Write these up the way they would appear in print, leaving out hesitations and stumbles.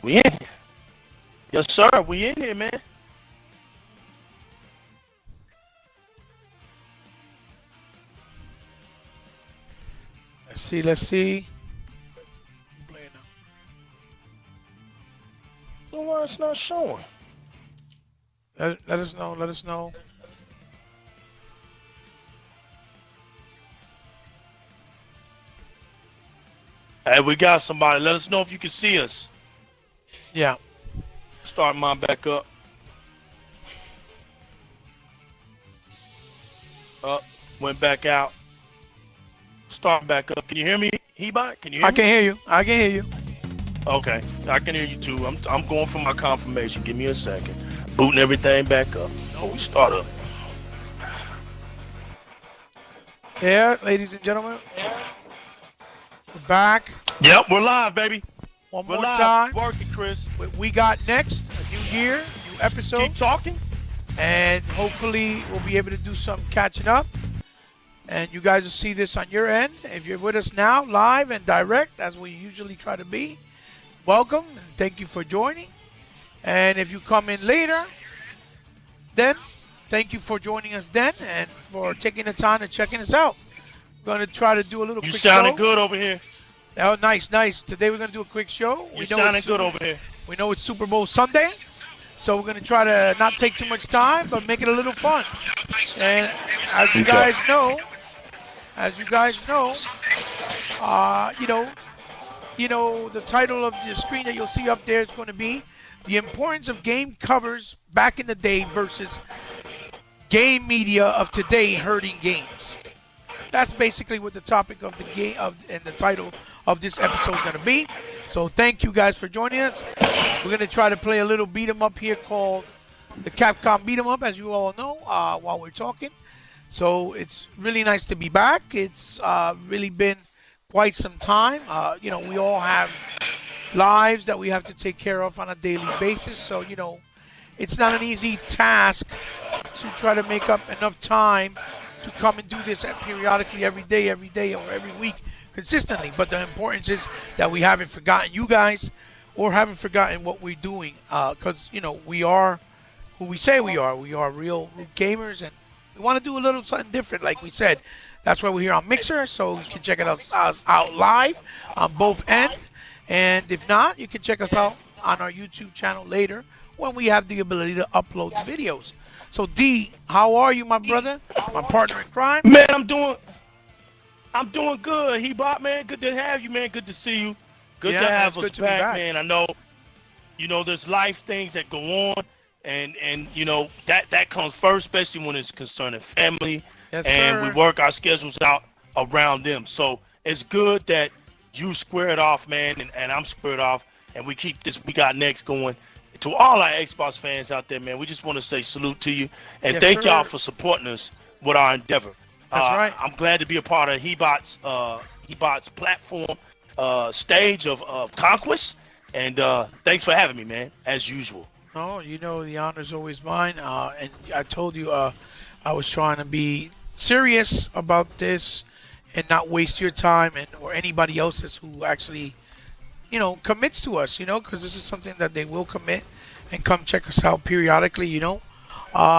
We in here. Yes, sir. We in here, man. Let's see. Let's see. So why it's not showing? Let us know. Let us know. Hey, we got somebody. Let us know if you can see us. Yeah. Start mine back up. Up. Went back out. Start back up. Can you hear me, Hebot? Can you hear I me? can hear you. I can hear you. Okay. I can hear you too. I'm going for my confirmation. Give me a second. Booting everything back up. Oh, we start up. Yeah, ladies and gentlemen. We're back. Yep, we're live, baby. One We're more live. time. Working, Chris. We got next a new year, new episode, Keep talking. and hopefully we'll be able to do some catching up. And you guys will see this on your end. If you're with us now, live and direct, as we usually try to be, welcome and thank you for joining. And if you come in later, then thank you for joining us then and for taking the time and checking us out. We're going to try to do a little You quick sounding show. good over here. Oh, nice, nice. Today we're going to do a quick show. You sounding good over here. We know it's Super Bowl Sunday, so we're going to try to not take too much time, but make it a little fun. And as you guys know, you know, the title of the screen that you'll see up there is going to be The Importance of Game Covers Back in the Day versus Game Media of Today Hurting Games. That's basically what the topic of the game and the title of this episode is going to be. So thank you guys for joining us. We're going to try to play a little beat 'em up here called the Capcom beat 'em up, as you all know, while we're talking. So it's really nice to be back. It's really been quite some time. You know, we all have lives that we have to take care of on a daily basis. So, you know, it's not an easy task to try to make up enough time to come and do this periodically every day, or every week consistently. But the importance is that we haven't forgotten you guys or haven't forgotten what we're doing. Because, you know, we are who we say we are. We are real gamers, and we want to do a little something different, like we said. That's why we're here on Mixer, so you can check us out live on both ends. And if not, you can check us out on our YouTube channel later when we have the ability to upload the videos. So D, how are you, my brother? My partner in crime? Man, I'm doing good. Hebot, man, good to have you, man. Good to see you. Good to have us back, man. I know, you know, there's life things that go on, and you know that comes first, especially when it's concerning family. Yes, and sir. we work our schedules out around them. So it's good that you square it off, man, and I'm squared off, and we keep this We Got Next going. To all our Xbox fans out there, man, we just want to say salute to you and Yes, thank sir. y'all for supporting us with our endeavor. That's right. I'm glad to be a part of Hebot's platform stage of conquest, and thanks for having me, man, as usual. Oh, you know, the honor's always mine. And I told you I was trying to be serious about this and not waste your time or anybody else's who actually, you know, commits to us, you know, because this is something that they will commit and come check us out periodically, you know.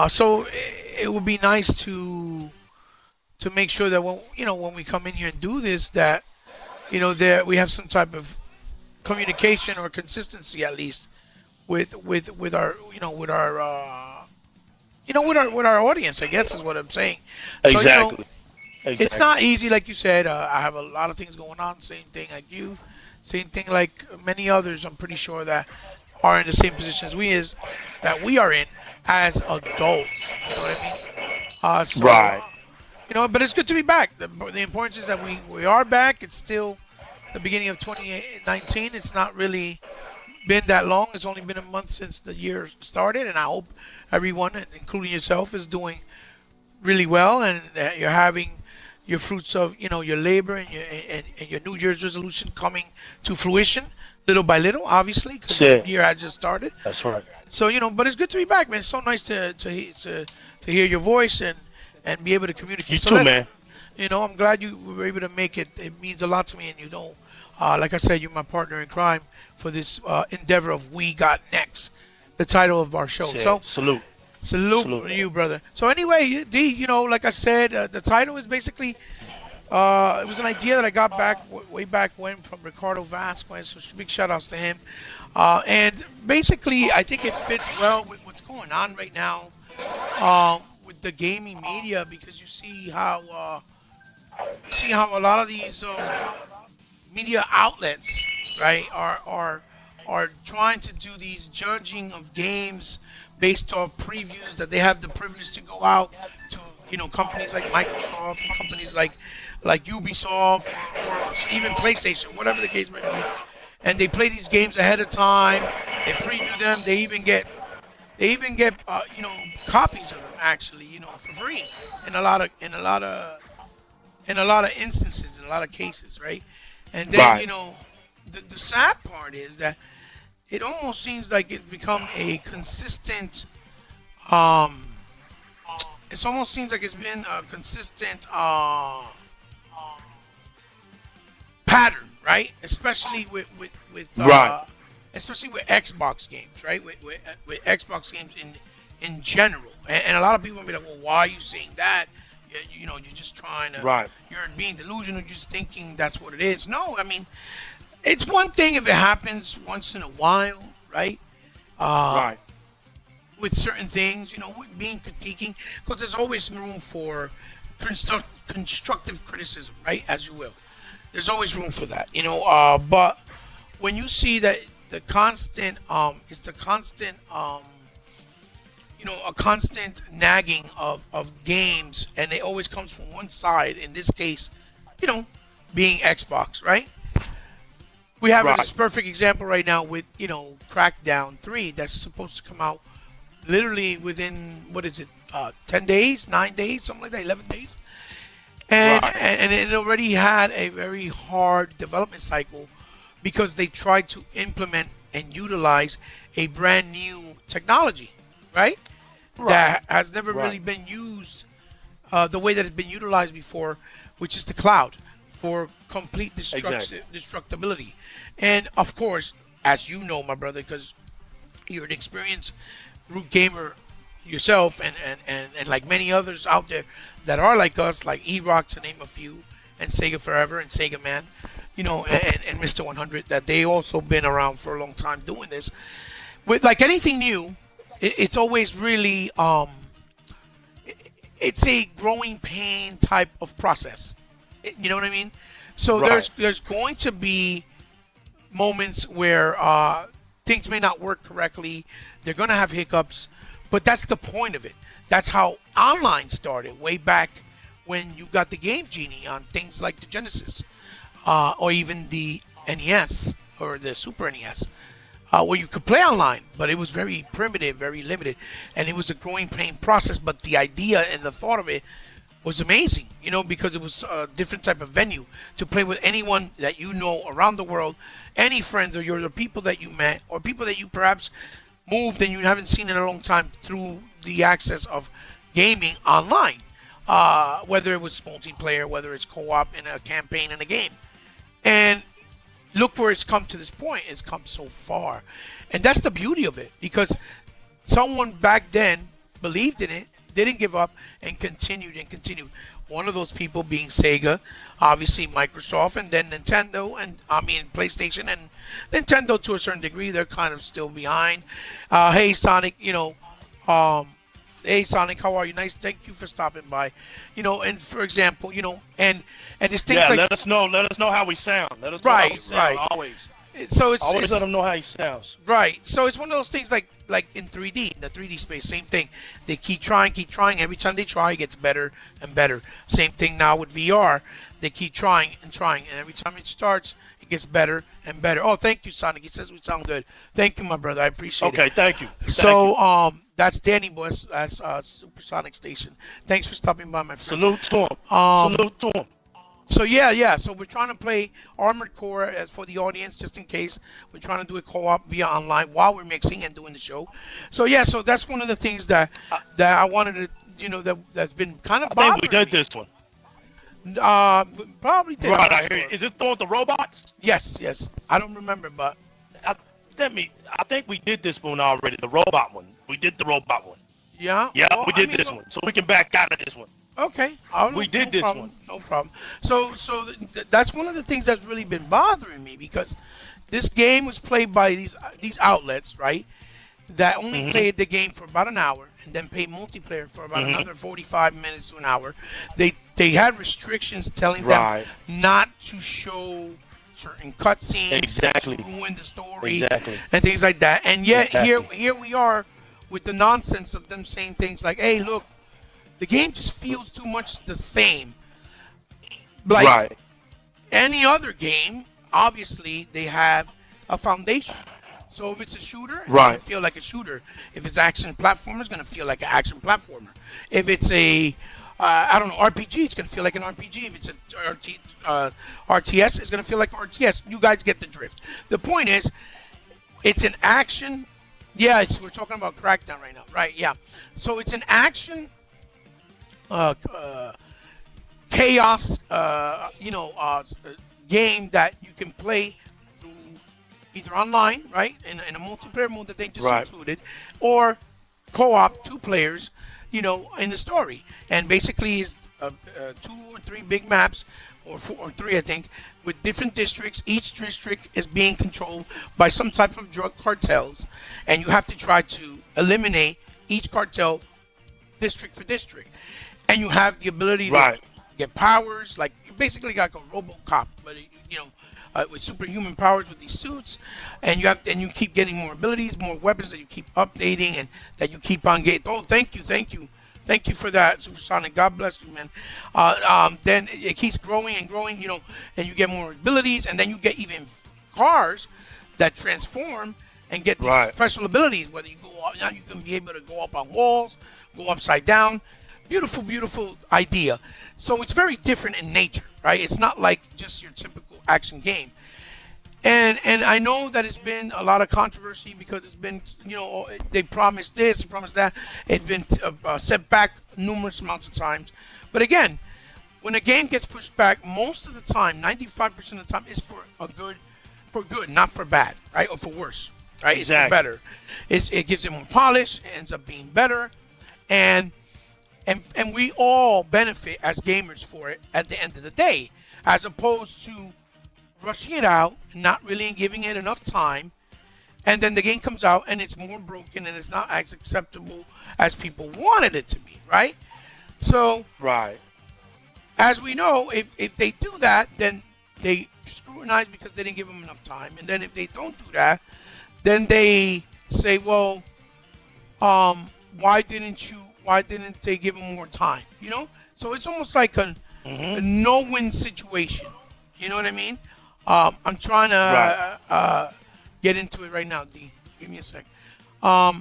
So it would be nice to make sure that when we come in here and do this, that, you know, that we have some type of communication or consistency at least with our audience, I guess is what I'm saying. Exactly. So, you know, Exactly. it's not easy, like you said. I have a lot of things going on. Same thing like you. Same thing like many others. I'm pretty sure that are in the same position as we are in as adults. You know what I mean? Right. You know, but it's good to be back. The importance is that we are back. It's still the beginning of 2019. It's not really been that long. It's only been a month since the year started, and I hope everyone, including yourself, is doing really well, and that you're having your fruits of, you know, your labor and your New Year's resolution coming to fruition little by little, obviously, because the year had just started. That's right. So, you know, but it's good to be back, man. It's so nice to hear your voice and be able to communicate. You So too, man. You know, I'm glad you were able to make it. It means a lot to me, and you know, Like I said, you're my partner in crime for this endeavor of We Got Next, the title of our show. So Salute. salute Salute. to you, brother. So anyway, D, like I said, the title is basically it was an idea that I got back way back when from Ricardo Vasquez. So big shout outs to him. And basically, I think it fits well with what's going on right now with the gaming media, because you see how a lot of these media outlets, right, are trying to do these judging of games based off previews that they have the privilege to go out to, companies like Microsoft and companies like Ubisoft or even PlayStation, whatever the case may be, and they play these games ahead of time. They preview them. They even get copies of them actually, for free in a lot of instances, in a lot of cases, right? And then, Right. the sad part is that it almost seems like it's become a consistent, it almost seems like it's been a consistent pattern, right? Especially with Right. especially with Xbox games, right? With Xbox games in general. And a lot of people will be like, well, why are you saying that? You're just trying to, Right. you're being delusional, just thinking that's what it is. No, I mean, it's one thing if it happens once in a while, right? Right. With certain things, with being critiquing, because there's always room for constructive criticism, right? As you will. There's always room for that, but when you see that the constant, it's the constant, a constant nagging of games, and it always comes from one side. In this case, being Xbox, right? We have Right. this perfect example right now with, Crackdown 3 that's supposed to come out literally within, what is it, 10 days, 9 days, something like that, 11 days. And, Right. and it already had a very hard development cycle because they tried to implement and utilize a brand new technology, right? That has never really Right. been used the way that it's been utilized before, which is the cloud for complete Exactly. destructibility. And of course, as you know, my brother, because you're an experienced root gamer yourself, and like many others out there that are like us, like E-Rock to name a few, and Sega Forever and Sega Man, and Mr. 100, that they also been around for a long time doing this. With like anything new, it's always really it's a growing pain type of process. You know what I mean? So Right. there's going to be moments where things may not work correctly. They're going to have hiccups, but that's the point of it. That's how online started way back when you got the Game Genie on things like the Genesis, or even the NES or the Super NES, where you could play online, but it was very primitive, very limited, and it was a growing pain process. But the idea and the thought of it was amazing, because it was a different type of venue to play with anyone that you know around the world, any friends or the people that you met, or people that you perhaps moved and you haven't seen in a long time, through the access of gaming online, whether it was multiplayer, whether it's co-op in a campaign in a game. And look where it's come to this point. It's come so far. And that's the beauty of it, because someone back then believed in it, didn't give up, and continued and continued. One of those people being Sega, obviously Microsoft, and then Nintendo, and PlayStation and Nintendo to a certain degree. They're kind of still behind. Hey Sonic, hey Sonic, how are you? Nice, thank you for stopping by. And for example, and it's things Yeah. like, Let us know how we sound. Let us know how we Right, sound. right. Always. so it's, Always it's let them know how he sounds. right. So it's one of those things like in 3D, in the 3D space, same thing. They keep trying. Every time they try, it gets better and better. Same thing now with VR. They keep trying, and every time it starts, it gets better and better. Oh, thank you, Sonic. He says we sound good. Thank you, my brother. I appreciate it. Okay. Thank you. So that's Danny Boy, that's Supersonic Station. Thanks for stopping by, my friend. Salute to him. Salute to him. So yeah. So we're trying to play Armored Core as for the audience, just in case. We're trying to do a co-op via online while we're mixing and doing the show. So yeah, so that's one of the things that I wanted to, that's been kind of I think we bothering did me. this one. Probably did. I'm Right, not I hear you. sure. Is this the one with the robots? Yes, yes. I don't remember, but I, I think we did this one already. The robot one. We did the robot one. yeah. Yeah, Well, we I did mean, this look, one, so we can back out of this one. okay. We did no this problem, one. No problem. So that's one of the things that's really been bothering me because this game was played by these outlets, right? That only played the game for about an hour and then played multiplayer for about another 45 minutes to an hour. They had restrictions telling Right. them not to show certain cutscenes, Exactly. to ruin the story, Exactly. and things like that. And yet Exactly. here we are with the nonsense of them saying things like, "Hey, look, the game just feels too much the same." Like Right. any other game, obviously they have a foundation. So if it's a shooter, it's Right. gonna feel like a shooter. If it's action platformer, it's gonna feel like an action platformer. If it's a I don't know, RPG, it's gonna feel like an RPG. If it's a RTS, it's gonna feel like RTS. You guys get the drift. The point is, it's an action. Yeah, we're talking about Crackdown right now, right? Yeah. So it's an action chaos, game that you can play through either online, right, in a multiplayer mode that they just Right. included, or co-op, 2 players, in the story. And basically, is 2 or 3 big maps, or 4 or 3, I think, with different districts. Each district is being controlled by some type of drug cartels, and you have to try to eliminate each cartel district for district. And you have the ability to Right. get powers, like you basically got like a RoboCop, but with superhuman powers with these suits, and you keep getting more abilities, more weapons that you keep updating, and that you keep on getting. Oh, thank you for that, Supersonic. God bless you, man. Then it keeps growing and growing, and you get more abilities, and then you get even cars that transform and get these Right. special abilities. Whether you go up now, you can be able to go up on walls, go upside down. Beautiful, beautiful idea. So it's very different in nature, right? It's not like just your typical action game. And I know that it's been a lot of controversy because it's been, they promised this, they promised that. It's been set back numerous amounts of times. But again, when a game gets pushed back, most of the time, 95% of the time, is for good, not for bad, right? Or for worse, right? Exactly. It's for better. It gives it more polish, it ends up being better. And we all benefit as gamers for it at the end of the day, as opposed to rushing it out, not really giving it enough time, and then the game comes out and it's more broken and it's not as acceptable as people wanted it to be, right? So, Right. as we know, if they do that, then they scrutinize because they didn't give them enough time, and then if they don't do that, then they say, well, why didn't they give them more time? So it's almost like a no-win situation. You know what I mean? I'm trying to get into it right now, D. Give me a sec. All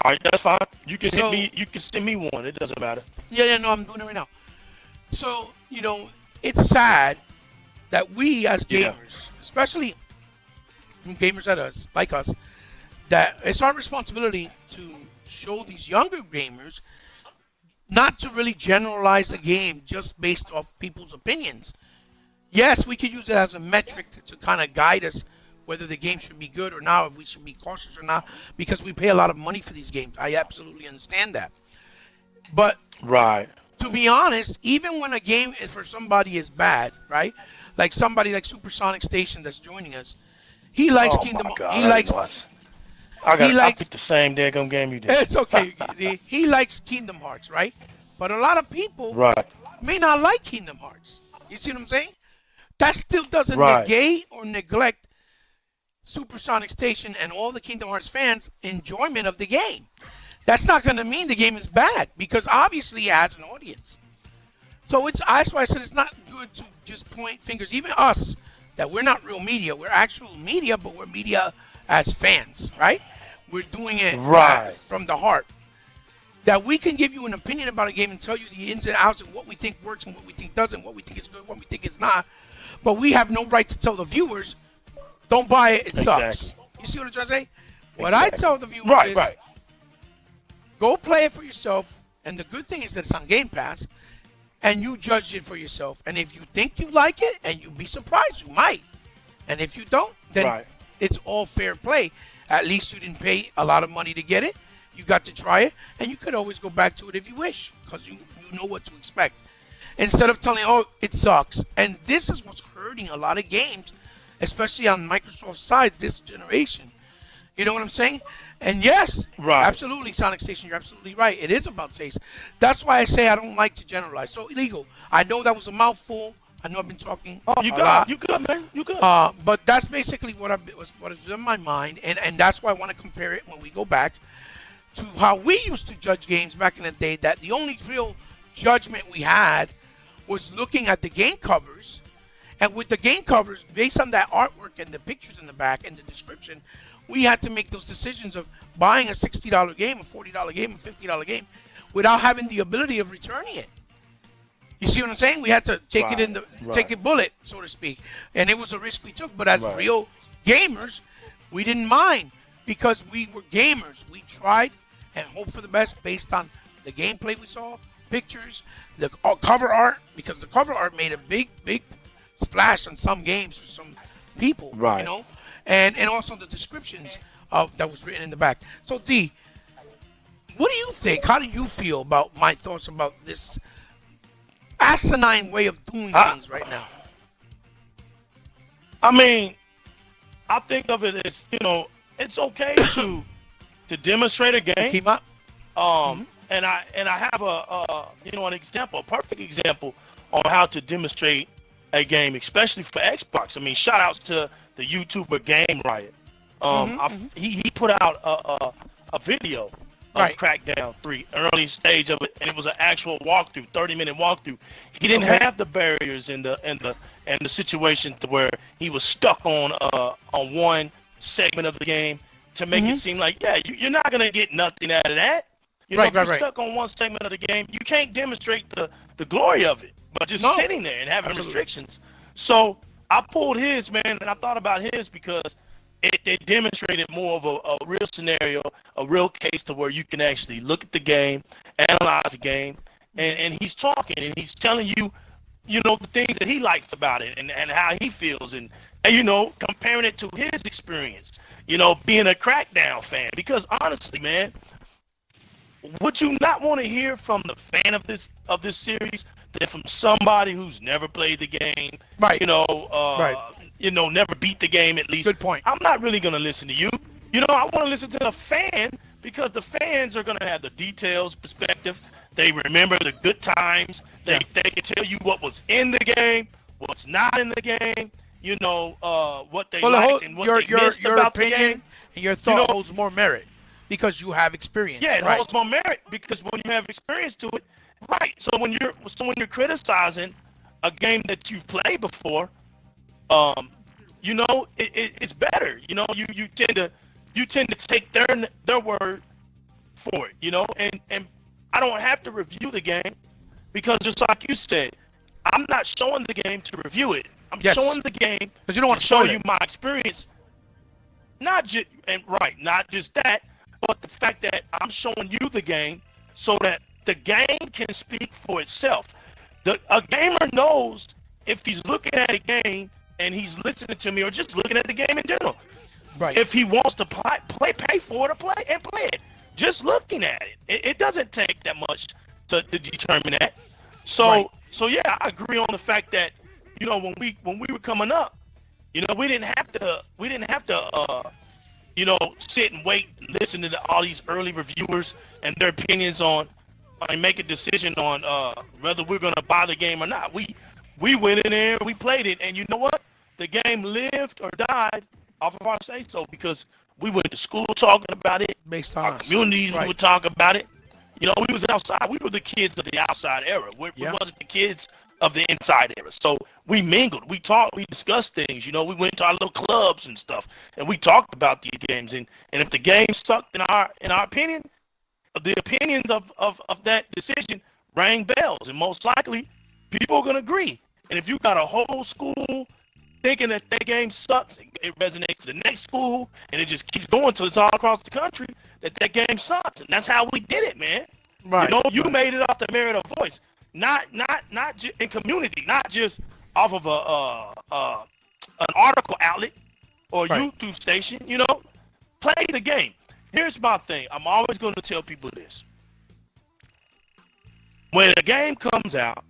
right, that's fine. You can So- hit me. You can send me one. It doesn't matter. Yeah, no, I'm doing it right now. So, it's sad that we as Yeah. gamers, especially gamers like us, that it's our responsibility to show these younger gamers not to really generalize the game just based off people's opinions. Yes, we could use it as a metric to kind of guide us whether the game should be good or not, if we should be cautious or not, because we pay a lot of money for these games. I absolutely understand that. But Right. to be honest, even when a game for somebody is bad, right? Like somebody like Supersonic Station that's joining us, he likes Oh Kingdom. my God, He I likes. know I likes- picked the same daggum game you did. It's okay. He likes Kingdom Hearts, right? But a lot of people Right. may not like Kingdom Hearts. You see what I'm saying? That still doesn't Right. negate or neglect Supersonic Station and all the Kingdom Hearts fans' enjoyment of the game. That's not going to mean the game is bad, because obviously it has an audience. So that's why I said it's not good to just point fingers. Even us, that we're not real media. We're actual media, but we're media as fans, right? We're doing it Right. from the heart. That we can give you an opinion about a game and tell you the ins and outs and what we think works and what we think doesn't, what we think is good, what we think is not. But we have no right to tell the viewers, don't buy it, it sucks. Exactly. You see what I'm trying to say? What I Exactly. tell the viewers Right. is, Right. go play it for yourself. And the good thing is that it's on Game Pass. and you judge it for yourself. And if you think you like it, and you'd be surprised, you might. And if you don't, then Right. it's all fair play. At least you didn't pay a lot of money to get it. You got to try it, and you could always go back to it if you wish, because you know what to expect. Instead of telling, oh, it sucks. And this is what's hurting a lot of games, especially on Microsoft sides this generation. You know what I'm saying? And yes, Right. absolutely, Sonic Station, you're absolutely right. It is about taste. That's why I say I don't like to generalize. So, Illegal, I know that was a mouthful. I know I've been talking Oh, you a good? lot. You good, man? You good? But that's basically what is in my mind, and that's why I want to compare it when we go back to how we used to judge games back in the day. That the only real judgment we had was looking at the game covers, and with the game covers, based on that artwork and the pictures in the back and the description, we had to make those decisions of buying a $60 game, a $40 game, a $50 game, without having the ability of returning it. You see what I'm saying? We had to take it take it bullet, so to speak, and it was a risk we took. But as real gamers, we didn't mind because we were gamers. We tried and hoped for the best based on the gameplay we saw, pictures, the cover art, because the cover art made a big splash on some games for some people, Right. you know, and also the descriptions of that was written in the back. So D, what do you think? How do you feel about my thoughts about this asinine way of doing things right now? I mean, I think of it as, it's okay to demonstrate a game. Keep up. And I have an example, a perfect example on how to demonstrate a game, especially for Xbox. I mean, shout outs to the YouTuber Game Riot. He put out a video of Crackdown 3, early stage of it, and it was an actual walkthrough, 30-minute walkthrough. He didn't have the barriers and the situation to where he was stuck on one segment of the game to make it seem like, you're not gonna get nothing out of that. If you're stuck on one segment of the game, you can't demonstrate the glory of it, but just sitting there and having restrictions. So I pulled his, man, and I thought about his because it demonstrated more of a real scenario, a real case to where you can actually look at the game, analyze the game, and he's talking and he's telling you, the things that he likes about it and how he feels and comparing it to his experience, being a Crackdown fan. Because honestly, man, would you not want to hear from the fan of this series than from somebody who's never played the game, never beat the game at least? Good point. I'm not really going to listen to you. I want to listen to the fan because the fans are going to have the details, perspective. They remember the good times. They can tell you what was in the game, what's not in the game, what they liked and what they missed about the game. And your thought holds more merit because you have experience. Yeah, it holds more merit because when you have experience to it, right. So when you're criticizing a game that you've played before, it's better. You tend to take their word for it, and I don't have to review the game because just like you said, I'm not showing the game to review it. I'm showing the game because you don't want to show you my experience. Not just that, but the fact that I'm showing you the game so that the game can speak for itself. A gamer knows if he's looking at a game and he's listening to me or just looking at the game in general. Right. If he wants to pay for it or play it. Just looking at it. It doesn't take that much to determine that. So yeah, I agree on the fact that, when we were coming up, we didn't have to sit and wait, listen to all these early reviewers and their opinions on and make a decision on whether we're gonna buy the game or not. We went in there, we played it, and you know what? The game lived or died off of our say so because we went to school talking about it. Based on our communities, we would talk about it. We was outside. We were the kids of the outside era. We wasn't the kids of the inside era. So we mingled, we talked, we discussed things. We went to our little clubs and stuff, and we talked about these games. And if the game sucked in our opinion, the opinions of that decision rang bells, and most likely people are gonna agree. And if you got a whole school thinking that game sucks, it resonates to the next school, and it just keeps going till it's all across the country that game sucks. And that's how we did it, man. Right. You made it off the merit of voice. in community, not just off of an article outlet or Right. YouTube station. You know, play the game. Here's my thing. I'm always going to tell people this: when a game comes out,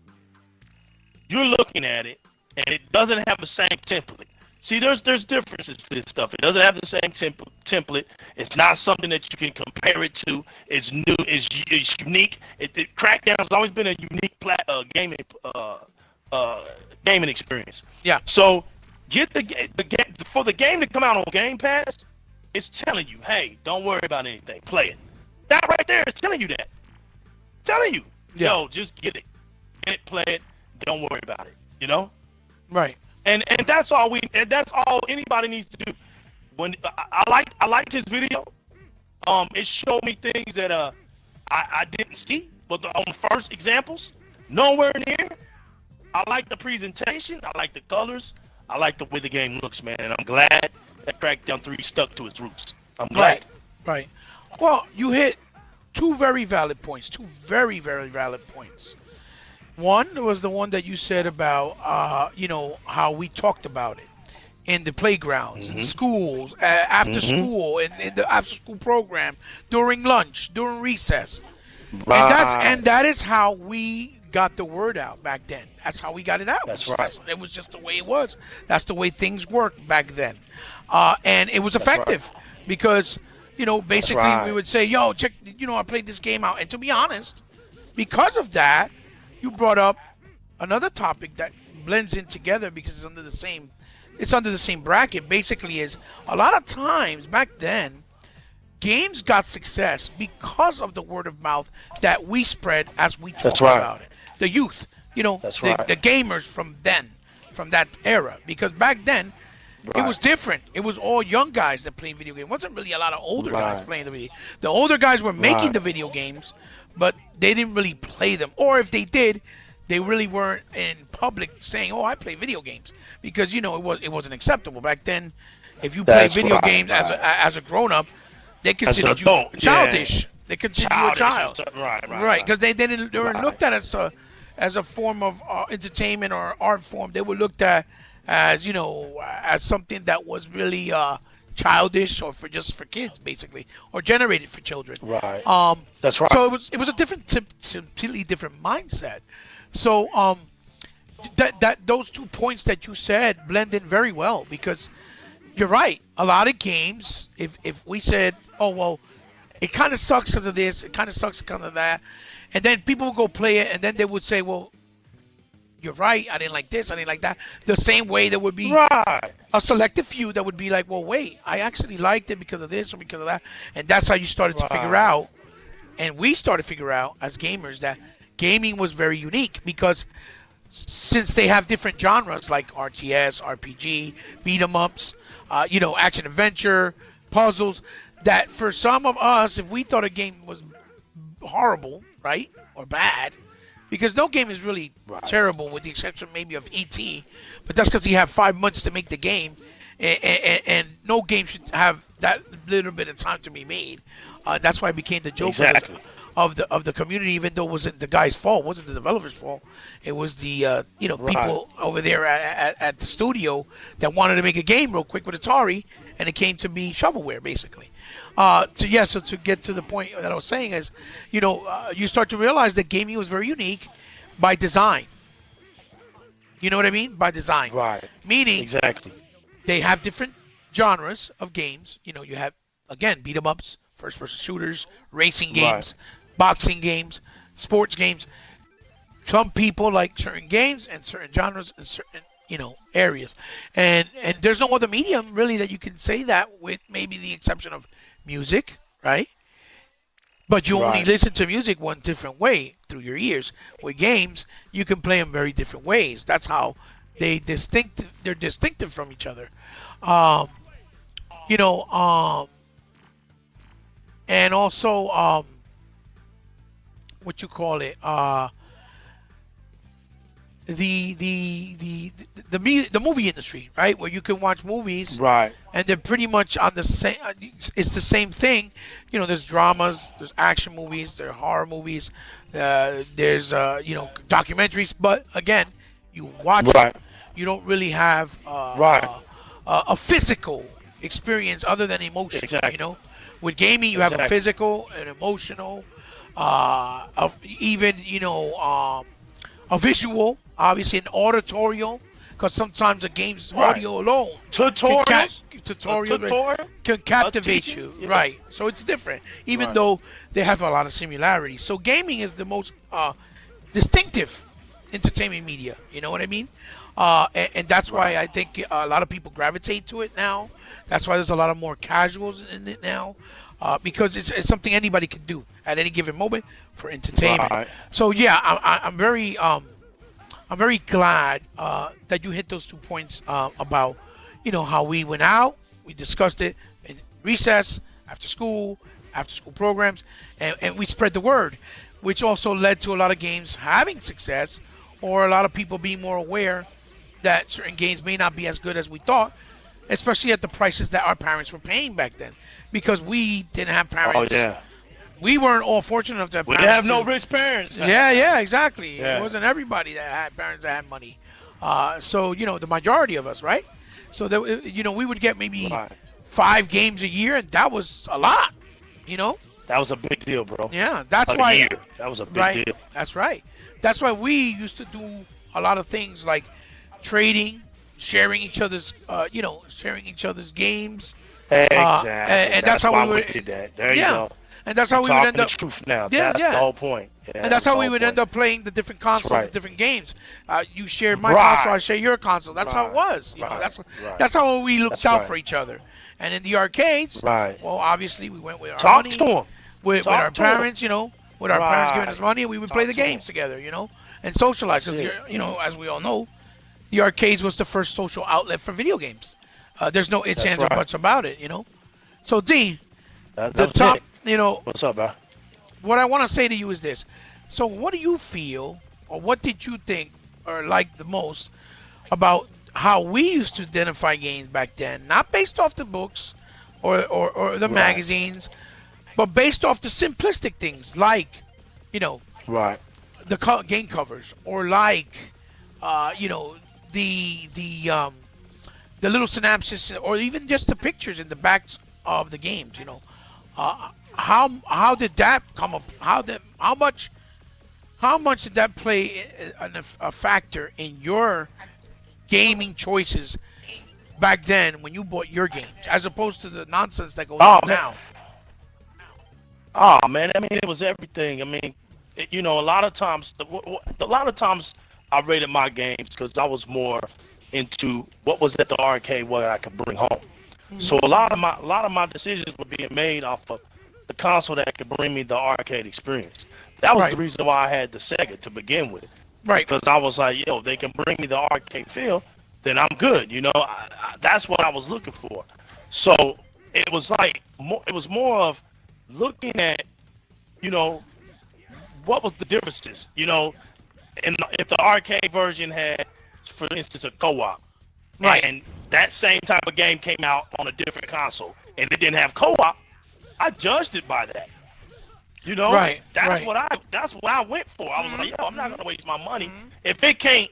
you're looking at it, and it doesn't have the same template. See, there's differences to this stuff. It doesn't have the same template. It's not something that you can compare it to. It's new. It's unique. Crackdown has always been a unique gaming experience. Yeah. So get the game for the game to come out on Game Pass. It's telling you, hey, don't worry about anything. Play it. That right there is telling you that. Telling you, yo, just get it. Get it, play it. Don't worry about it. You know. Right. And that's all anybody needs to do. When I liked his video, it showed me things that I didn't see, but on the first examples, nowhere near. I like the presentation, I like the colors, I like the way the game looks, man, and I'm glad that Crackdown 3 stuck to its roots. I'm glad. Right. Well, you hit two very valid points. Two very, very valid points. One was the one that you said about, how we talked about it in the playgrounds, in schools, after school, in the after school program, during lunch, during recess. And that is how we got the word out back then. That's how we got it out. That's right. It was just the way it was. That's the way things worked back then. And it was effective because, basically we would say, yo, check, I played this game out. And to be honest, because of that, you brought up another topic that blends in together because it's under the same bracket. Basically, is a lot of times back then, games got success because of the word of mouth that we spread as we talk about it. The youth, the gamers from that era. Because back then, it was different. It was all young guys that played video games. It wasn't really a lot of older guys playing the video. The older guys were making the video games, but they didn't really play them. Or if they did, they really weren't in public saying, "Oh, I play video games," because it wasn't acceptable back then. If you play video games as a grown up, they considered you childish. Yeah. They considered you a child, right? Because they weren't looked at as a form of entertainment or art form. They were looked at as as something that was really childish or for kids, basically, or generated for children. Right. That's right. So it was a completely different mindset. So that those 2 points that you said blend in very well because you're right. A lot of games, if we said, oh well, it kind of sucks because of this, it kind of sucks because of that, and then people would go play it, and then they would say, well, you're right, I didn't like this, I didn't like that. The same way there would be a selective few that would be like, well, wait, I actually liked it because of this or because of that. And that's how you started to figure out, and we started to figure out as gamers that gaming was very unique because since they have different genres like RTS, RPG, beat 'em ups, action adventure, puzzles, that for some of us, if we thought a game was horrible, right, or bad, because no game is really terrible with the exception maybe of E.T., but that's because he had 5 months to make the game, and no game should have that little bit of time to be made. That's why it became the joke of the community, even though it wasn't the guy's fault, it wasn't the developer's fault. It was the people over there at the studio that wanted to make a game real quick with Atari, and it came to be shovelware basically. So to get to the point that I was saying is, you start to realize that gaming was very unique by design. You know what I mean? By design. Right. Meaning, exactly, they have different genres of games. You have, again, beat 'em ups, first-person shooters, racing games, boxing games, sports games. Some people like certain games and certain genres and certain areas, and there's no other medium really that you can say that with, maybe the exception of music, right? But you only listen to music one different way through your ears. With games, you can play them very different ways. That's how they're distinctive from each other. And also, what you call it? the movie industry, right? Where you can watch movies Right. and they're pretty much on the same. It's the same thing. You know, there's dramas, there's action movies, there are horror movies, there's documentaries. But again, you watch Right. it. You don't really have Right. a physical experience other than emotion. Exactly. You know, with gaming, you have a Exactly. physical, an emotional, of even a visual, obviously an auditorial, because sometimes a game's Right. audio alone Tutorials. tutorial tutorial. can captivate teaching, you, yeah. right? So it's different, even Right. though they have a lot of similarities. So gaming is the most distinctive entertainment media. You know what I mean? And that's why I think a lot of people gravitate to it now. That's why there's a lot of more casuals in it now, because it's something anybody can do at any given moment for entertainment. Right. So yeah, I'm very glad that you hit those 2 points about how we went out, we discussed it in recess, after school programs, and we spread the word, which also led to a lot of games having success, or a lot of people being more aware that certain games may not be as good as we thought, especially at the prices that our parents were paying back then, because we didn't have parents. Oh yeah. We weren't all fortunate enough to have We parents. have no to- rich parents. Yeah, exactly. Yeah. It wasn't everybody that had parents that had money. So the majority of us, right? So that we would get maybe Right. 5 games a year, and that was a lot. That was a big deal, bro. Yeah, that's A why. year. That was a big Right. deal. That's right. That's why we used to do a lot of things like trading, sharing each other's games. Exactly. And that's how why we would- did that. There you Yeah. go. And that's how we would Talking end the up. truth now. Yeah, That's yeah. the whole point. Yeah, And that's how the we whole would point. end up playing the different consoles, right. the different games. You shared my Right. console, I share your console. That's how it Right. was. Right. Right. That's how we looked That's out right. for each other. And in the arcades, Right. well, obviously we went with our Talk money, to him. with Talk our to 'em. parents, with our parents giving us Right. money, and we would play the Talk to 'em. games together, and socialize. That's Because as we all know, the arcades was the first social outlet for video games. There's no ifs, That's ands, or right. buts about it, So D, That the was top, it. What's up, bro? what I want to say to you is this. So what do you feel, or what did you think or like the most about how we used to identify games back then? Not based off the books or the Right. magazines, but based off the simplistic things like, Right. the game covers, or like, the little synopsis, or even just the pictures in the backs of the games. How did that come up? How much did that play a factor in your gaming choices back then when you bought your games, as opposed to the nonsense that goes on man. now? Oh man, I mean it was everything. I mean, a lot of times, I rated my games because I was more into what was at the arcade, what I could bring home. So a lot of my decisions were being made off of the console that could bring me the arcade experience. That was Right. the reason why I had the Sega to begin with. Right. Because I was like, if they can bring me the arcade feel, then I'm good. That's what I was looking for. So it was like it was more of looking at, what was the differences. And if the arcade version had, for instance, a co-op, Right. and that same type of game came out on a different console, and it didn't have co-op, I judged it by that. Right, That's right. what I went for. I was like, I'm not gonna waste my money if it can't.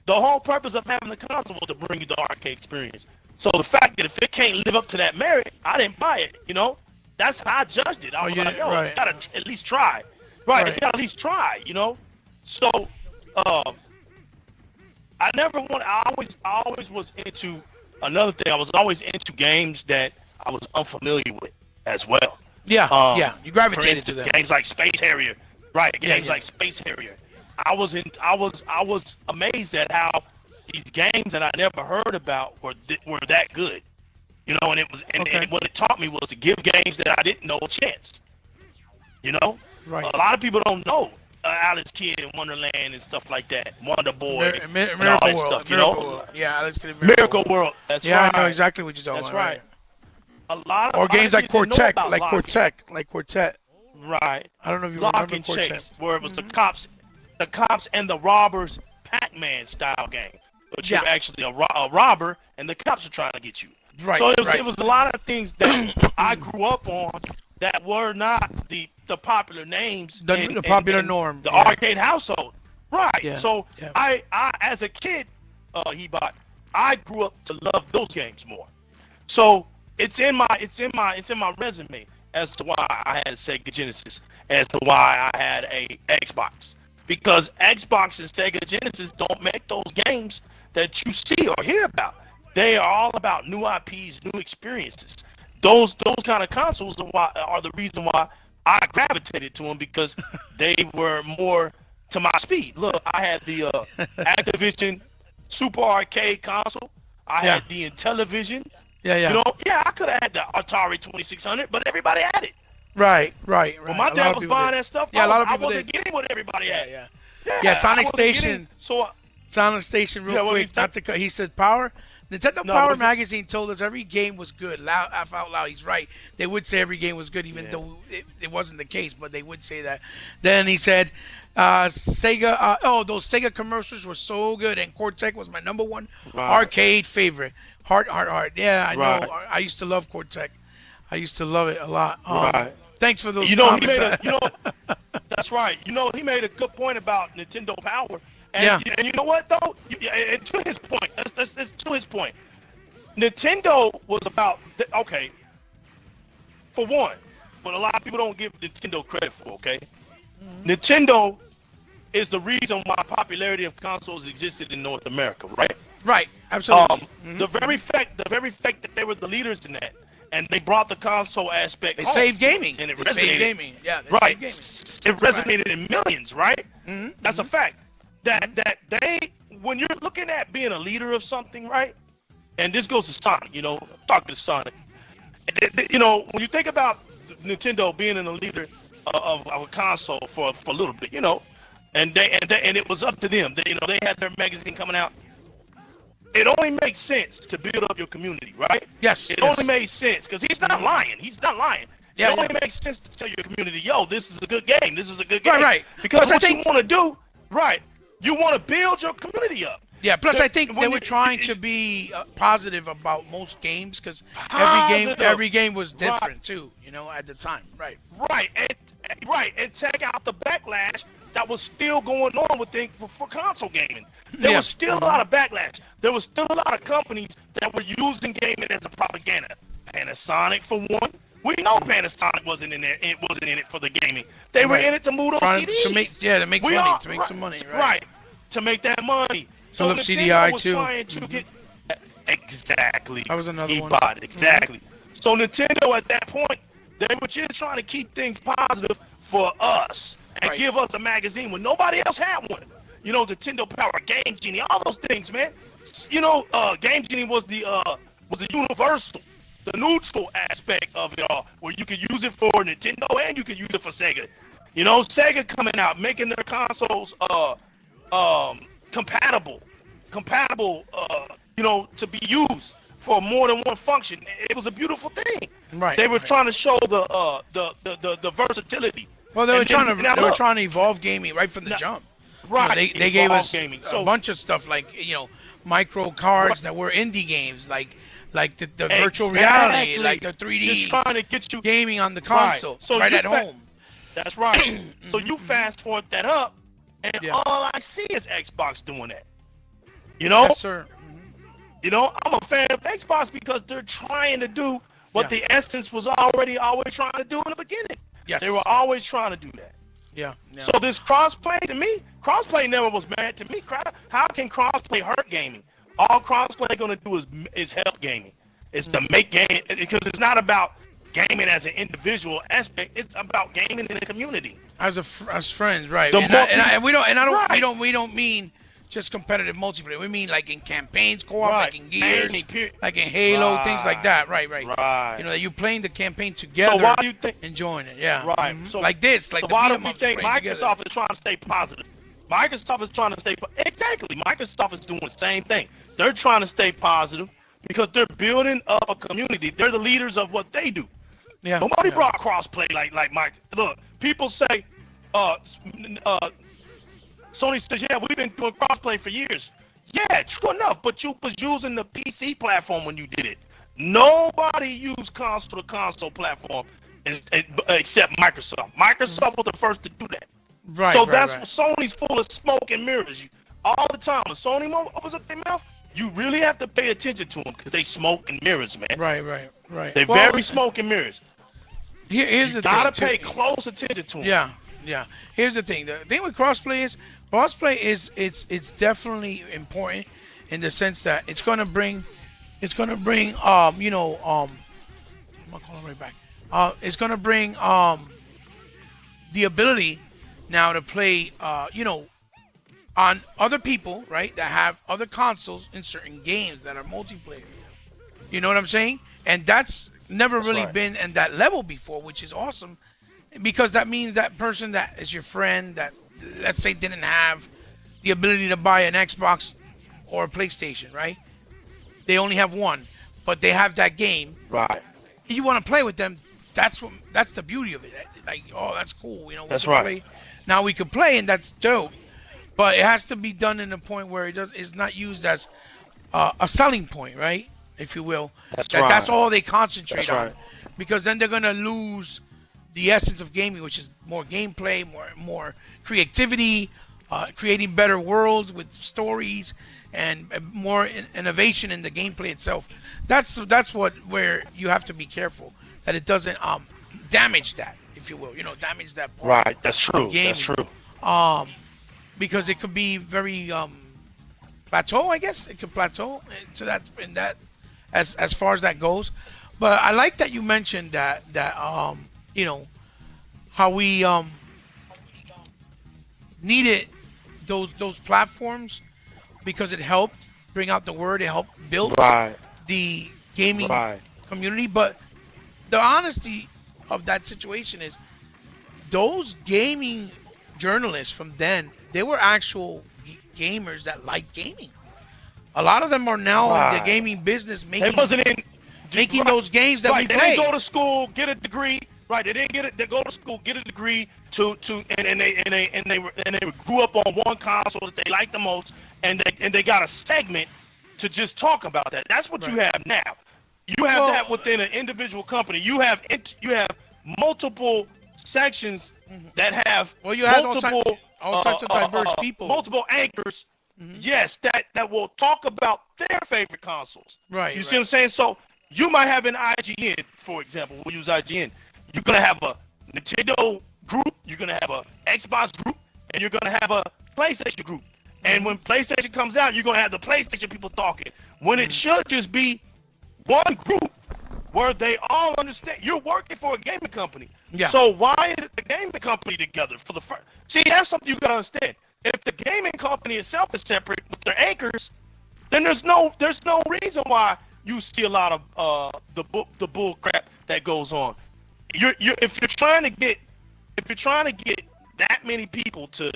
The whole purpose of having the console was to bring you the arcade experience. So the fact that if it can't live up to that merit, I didn't buy it. That's how I judged it. I was you like, didn't- right. it's gotta at least try. Right, it's Right. gotta at least try. So, I always was into another thing. I was always into games that I was unfamiliar with as well. Yeah, Um, you For gravitated to instance, them. games like Space Harrier, right? Games yeah. like Space Harrier. I was amazed at how these games that I never heard about were that good. And it was Okay. and what it taught me was to give games that I didn't know a chance. Right. A lot of people don't know Alice Kid in Wonderland and stuff like that, Wonder Boy, and all Miracle that World. stuff. Miracle World. Yeah, let's get Miracle World. That's Yeah, right. I know exactly what you're talking That's about. right. A lot of Or games like kids didn't know Quartet, about like Quartet. Right. I don't know if you Lock remember and Quartet. Chase, where it was the cops and the robbers Pac-Man style game, but Yeah. you're actually a robber, and the cops are trying to get you. Right. So right. it was a lot of things that I grew up on that were not the popular names, The popular in norm. the Yeah. arcade household. Right. Yeah, So yeah. I as a kid, I grew up to love those games more. So it's in my resume as to why I had a Sega Genesis, as to why I had a Xbox. Because Xbox and Sega Genesis don't make those games that you see or hear about. They are all about new IPs, new experiences. Those kind of consoles are the reason why I gravitated to them, because they were more to my speed. Look, I had the Activision Super Arcade console. I Yeah. had the Intellivision. Yeah. Yeah. You know, I could have had the Atari 2600, but everybody had it. Right. When my A lot dad of was people buying did. that stuff, Yeah, a lot of I people wasn't did. getting what everybody had. Yeah. Yeah, Sonic I wasn't getting- Station. So Sonic Station, real Yeah, what quick. he said? Not to cut. He said Power. Nintendo No, Power what's it? magazine told us every game was good. Laugh out loud. He's right. They would say every game was good, even Yeah. though it wasn't the case. But they would say that. Then he said, Sega. Those Sega commercials were so good, and Cortex was my number one Right. arcade favorite. Heart. Yeah, I Right. know. I used to love Cortex. I used to love it a lot. Right. Thanks for those you know, comments. that's right. You know, he made a good point about Nintendo Power. And, Yeah. and you know what though? And to his point, that's to his point. Nintendo was about okay. For one, but a lot of people don't give Nintendo credit for. Okay, Nintendo is the reason why popularity of consoles existed in North America, right? Right. Absolutely. The very fact that they were the leaders in that, and they brought the console aspect. They home, saved gaming. and it They resonated. saved gaming. Yeah. They Right. saved gaming. It resonated in millions, right? Mhm, That's a fact. That they, when you're looking at being a leader of something, right? And this goes to Sonic, you know, talking to Sonic. You know, when you think about Nintendo being in a leader of a console for a little bit, you know, and it was up to them. They had their magazine coming out. It only makes sense to build up your community, right? Yes. It yes. only makes sense because he's not lying. He's not lying. Yeah, it only yeah. makes sense to tell your community, yo, this is a good game. This is a good game. Right. Because Plus, I what you think- want to do, right, you want to build your community up. Yeah, plus I think When they you- were trying to be positive about most games because Positive. every game was Right. different too, you know, at the time. Right. Right, and check out the backlash that was still going on for console gaming. There Yeah. was still a lot of backlash. There was still a lot of companies that were using gaming as a propaganda. Panasonic, for one. We know Panasonic wasn't in there. It wasn't in it for the gaming. They were Right. in it to move those Trying CDs. to make We money, all- to make some money. Right. Right, to make that money. So Philips Nintendo CDI was too. trying to get exactly. That was another one. Ebot, exactly. So Nintendo at that point, they were just trying to keep things positive for us and Right. give us a magazine when nobody else had one. You know, Nintendo Power, Game Genie, all those things, man. You know, Game Genie was the universal, the neutral aspect of it all, where you could use it for Nintendo and you could use it for Sega. You know, Sega coming out, making their consoles compatible, you know, to be used for more than one function. It was a beautiful thing. Right. They were right. trying to show the versatility. Well, they were And then- trying to now look, trying to evolve gaming right from the Now- jump. right. They gave evolve us gaming. a So bunch of stuff like micro cards that were indie games like the virtual reality, like the 3D Just trying to get you. gaming on the Right. console, So right you at fa- home. That's right. So you fast forward that up, and Yeah. all I see is Xbox doing that. You know, Yes, sir. you know, I'm a fan of Xbox because they're trying to do what Yeah. the essence was already always trying to do in the beginning. Yes. They were always trying to do that. Yeah. yeah. So this crossplay to me, crossplay never was bad to me. How can crossplay hurt gaming? All crossplay gonna do is help gaming. It's to make game because it's not about gaming as an individual aspect. It's about gaming in the community. as friends, right? The And, more we don't Right. we don't mean just competitive multiplayer. We mean like in campaigns, co-op, Right. like in Gears, Gaming, period. like in Halo, things like Right. that. Right. Right. You know, you playing the campaign together, So why do you think? enjoying it. Yeah. Right. Mhm. So like this, like So the why beat do 'em we ups think playing together. Microsoft is trying to stay positive? Microsoft is trying to stay exactly. Microsoft is doing the same thing. They're trying to stay positive because they're building up a community. They're the leaders of what they do. Yeah. Nobody yeah. brought crossplay like Mike. Look, people say, Sony says, yeah, we've been doing crossplay for years. Yeah, true enough, but you was using the PC platform when you did it. Nobody used console to console platform except Microsoft. Microsoft was the first to do that. Right. So right, that's right. what Sony's full of smoke and mirrors. All the time, when Sony opens up their mouth, you really have to pay attention to them because they smoke and mirrors, man. Right. They're very smoke and mirrors. Here's You the gotta thing. pay close attention to them. Yeah. Here's the thing. The thing with crossplay is it's definitely important in the sense that it's gonna bring I'm gonna call it right back. It's gonna bring the ability now to play on other people, right, that have other consoles in certain games that are multiplayer. You know what I'm saying? And that's never really been in that level before, which is awesome, because that means that person that is your friend that, let's say, didn't have the ability to buy an Xbox or a PlayStation, right? They only have one, but they have that game. Right. You want to play with them. That's the beauty of it. Like, oh, that's cool. That's right. Play. Now we can play, and that's dope. But it has to be done in a point where it's not used as a selling point, right? If you will. That's all they concentrate on. Right. Because then they're gonna lose the essence of gaming, which is more gameplay, more creativity, creating better worlds with stories, and more innovation in the gameplay itself. That's where you have to be careful that it doesn't damage that, if you will. Damage that part. Right. That's true. That's true. Because it could be very plateau, I guess. It could plateau to that as far as that goes. But I like that you mentioned that how we needed those platforms because it helped bring out the word, it helped build the gaming community. But the honesty of that situation is those gaming journalists from then, they were actual gamers that like gaming. A lot of them are now in the gaming business making those games that we play. They didn't go to school, get a degree. Right, they didn't get it. They go to school, get a degree and they grew up on one console that they like the most, and they got a segment to just talk about that. That's what you have now. You have that within an individual company. You have multiple sections that have multiple all types of diverse people, multiple anchors. Yes, that will talk about their favorite consoles. Right. You see what I'm saying? So you might have an IGN, for example. We'll use IGN. You're gonna have a Nintendo group. You're gonna have a Xbox group, and you're gonna have a PlayStation group. And when PlayStation comes out, you're gonna have the PlayStation people talking. When it should just be one group where they all understand. You're working for a gaming company. Yeah. So why is it the gaming company together for the first? See, that's something you gotta understand. If the gaming company itself is separate with their anchors, then there's no reason why you see a lot of the bull crap that goes on. If you're trying to get that many people to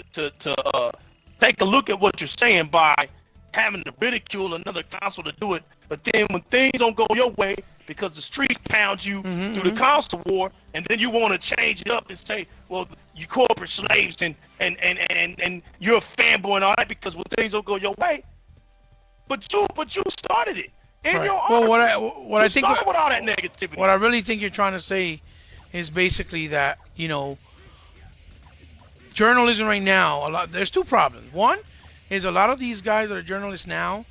take a look at what you're saying by having to ridicule another console to do it, but then when things don't go your way because the streets pound you through the console war, and then you want to change it up and say, well, you corporate slaves and you're a fanboy and all that because when things don't go your way, but you started it in your article. Well, what I think started with all that negativity. What I really think you're trying to say is basically that journalism right now, there's two problems. One is a lot of these guys that are journalists now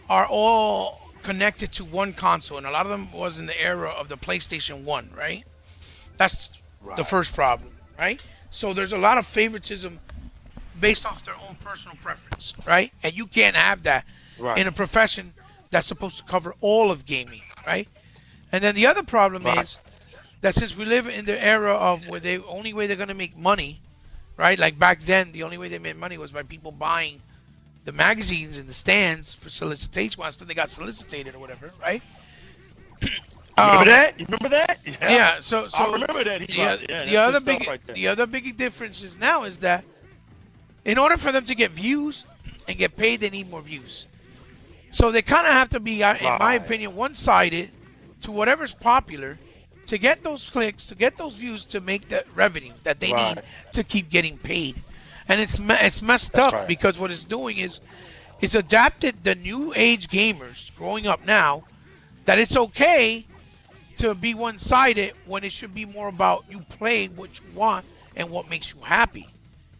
are all connected to one console, and a lot of them was in the era of the PlayStation 1, right? That's the first problem, right? So there's a lot of favoritism based off their own personal preference, right? And you can't have that in a profession that's supposed to cover all of gaming, right? And then the other problem is that since we live in the era of where the only way they're going to make money, right? Like back then, the only way they made money was by people buying the magazines in the stands for solicitation until they got solicited or whatever, right? Remember that? You remember that? Yeah. So I remember that. The other big difference is now is that in order for them to get views and get paid, they need more views. So they kind of have to be, in my opinion, one-sided to whatever's popular to get those clicks, to get those views, to make the revenue that they need to keep getting paid. And it's messed That's up right. because what it's doing is it's adapted the new age gamers growing up now that it's okay to be one-sided when it should be more about you play what you want and what makes you happy.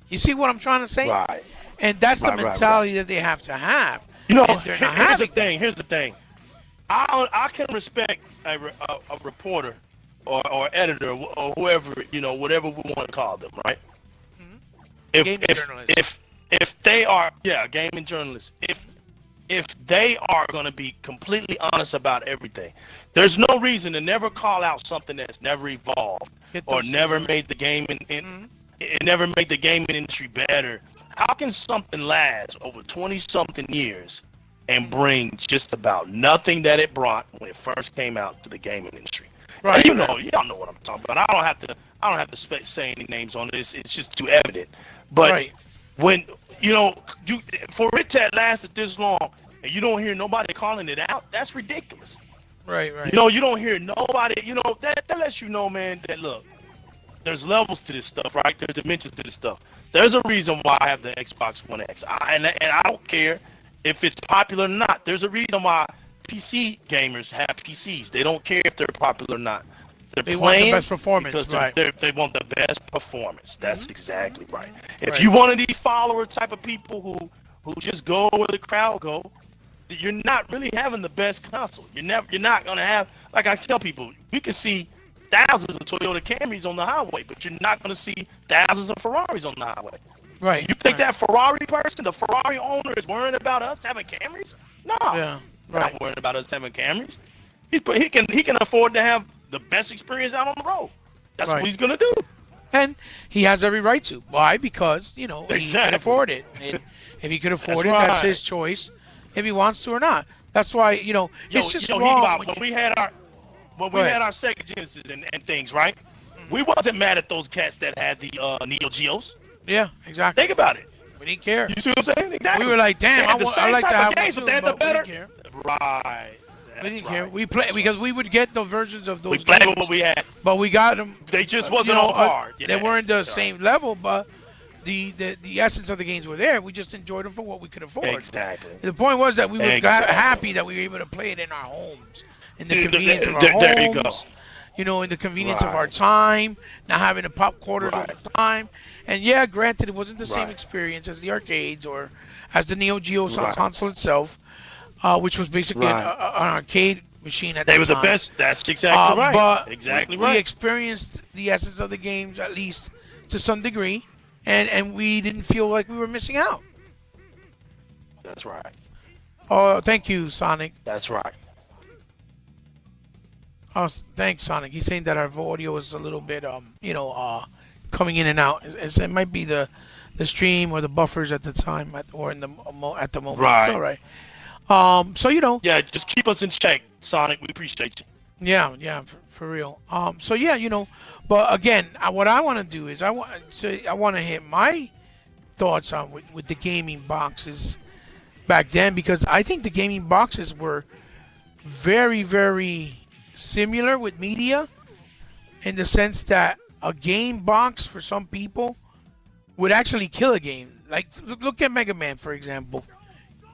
You see what I'm trying to say? Right. And that's the Right, right, mentality that they have to have. You know, And they're not here's the having thing. Here's the thing. I can respect a reporter or editor or whoever, whatever we want to call them, right? Gaming journalists. If they are, gaming journalists. If they are going to be completely honest about everything, there's no reason to never call out something that's never evolved or never made the game it never made the gaming industry better. How can something last over 20-something years and bring just about nothing that it brought when it first came out to the gaming industry? Right. And y'all know what I'm talking about. I don't have to say any names on this. It's just too evident. But when for it to have lasted this long and you don't hear nobody calling it out, that's ridiculous. Right. You don't hear nobody. That lets you know, man, that look, there's levels to this stuff, right? There's dimensions to this stuff. There's a reason why I have the Xbox One X, and I don't care if it's popular or not. There's a reason why PC gamers have PCs. They don't care if they're popular or not. They want the best performance, because right? They want the best performance. That's exactly right. If you're one of these follower type of people who just go where the crowd go, you're not really having the best console. You're not gonna have, like I tell people, you can see thousands of Toyota Camrys on the highway, but you're not gonna see thousands of Ferraris on the highway. Right. You think that Ferrari person, the Ferrari owner, is worrying about us having Camrys? No. Yeah. Not worrying about us having Camrys. He can afford to have the best experience out on the road. That's what he's gonna do. And he has every right to. Why? Because he can afford it. And if he could afford it, that's his choice. If he wants to or not. That's why it's just wrong. When we had our Sega Genesis and things, right? We wasn't mad at those cats that had the Neo Geos. Yeah, exactly. Think about it. We didn't care. You see what I'm saying? Exactly. We were like, damn, I like to have games, one but too, they had the better. we didn't care. Right. We didn't care. We played because we would get the versions of those We played games, what we had. but we got them. They just wasn't all hard. They weren't the same level, but the essence of the games were there. We just enjoyed them for what we could afford. Exactly. The point was that we were happy that we were able to play it in our homes, in the convenience of our homes. There you go. In the convenience of our time, not having to pop quarters all the time. And yeah, granted, it wasn't the same experience as the arcades or as the Neo Geo console itself, which was basically an arcade machine at the time. They were the best. That's exactly right. But exactly we experienced the essence of the games, at least to some degree, and we didn't feel like we were missing out. That's right. Oh, thank you, Sonic. That's right. Oh, thanks, Sonic. He's saying that our audio is a little bit, coming in and out. It might be the stream or the buffers at the time at the moment. Right. It's all right. So Yeah, just keep us in check, Sonic. We appreciate you. Yeah, for real. So yeah, but again, what I want to do is I want to hit my thoughts on with the gaming boxes back then, because I think the gaming boxes were very, very similar with media in the sense that a game box for some people would actually kill a game. Like look at Mega Man, for example.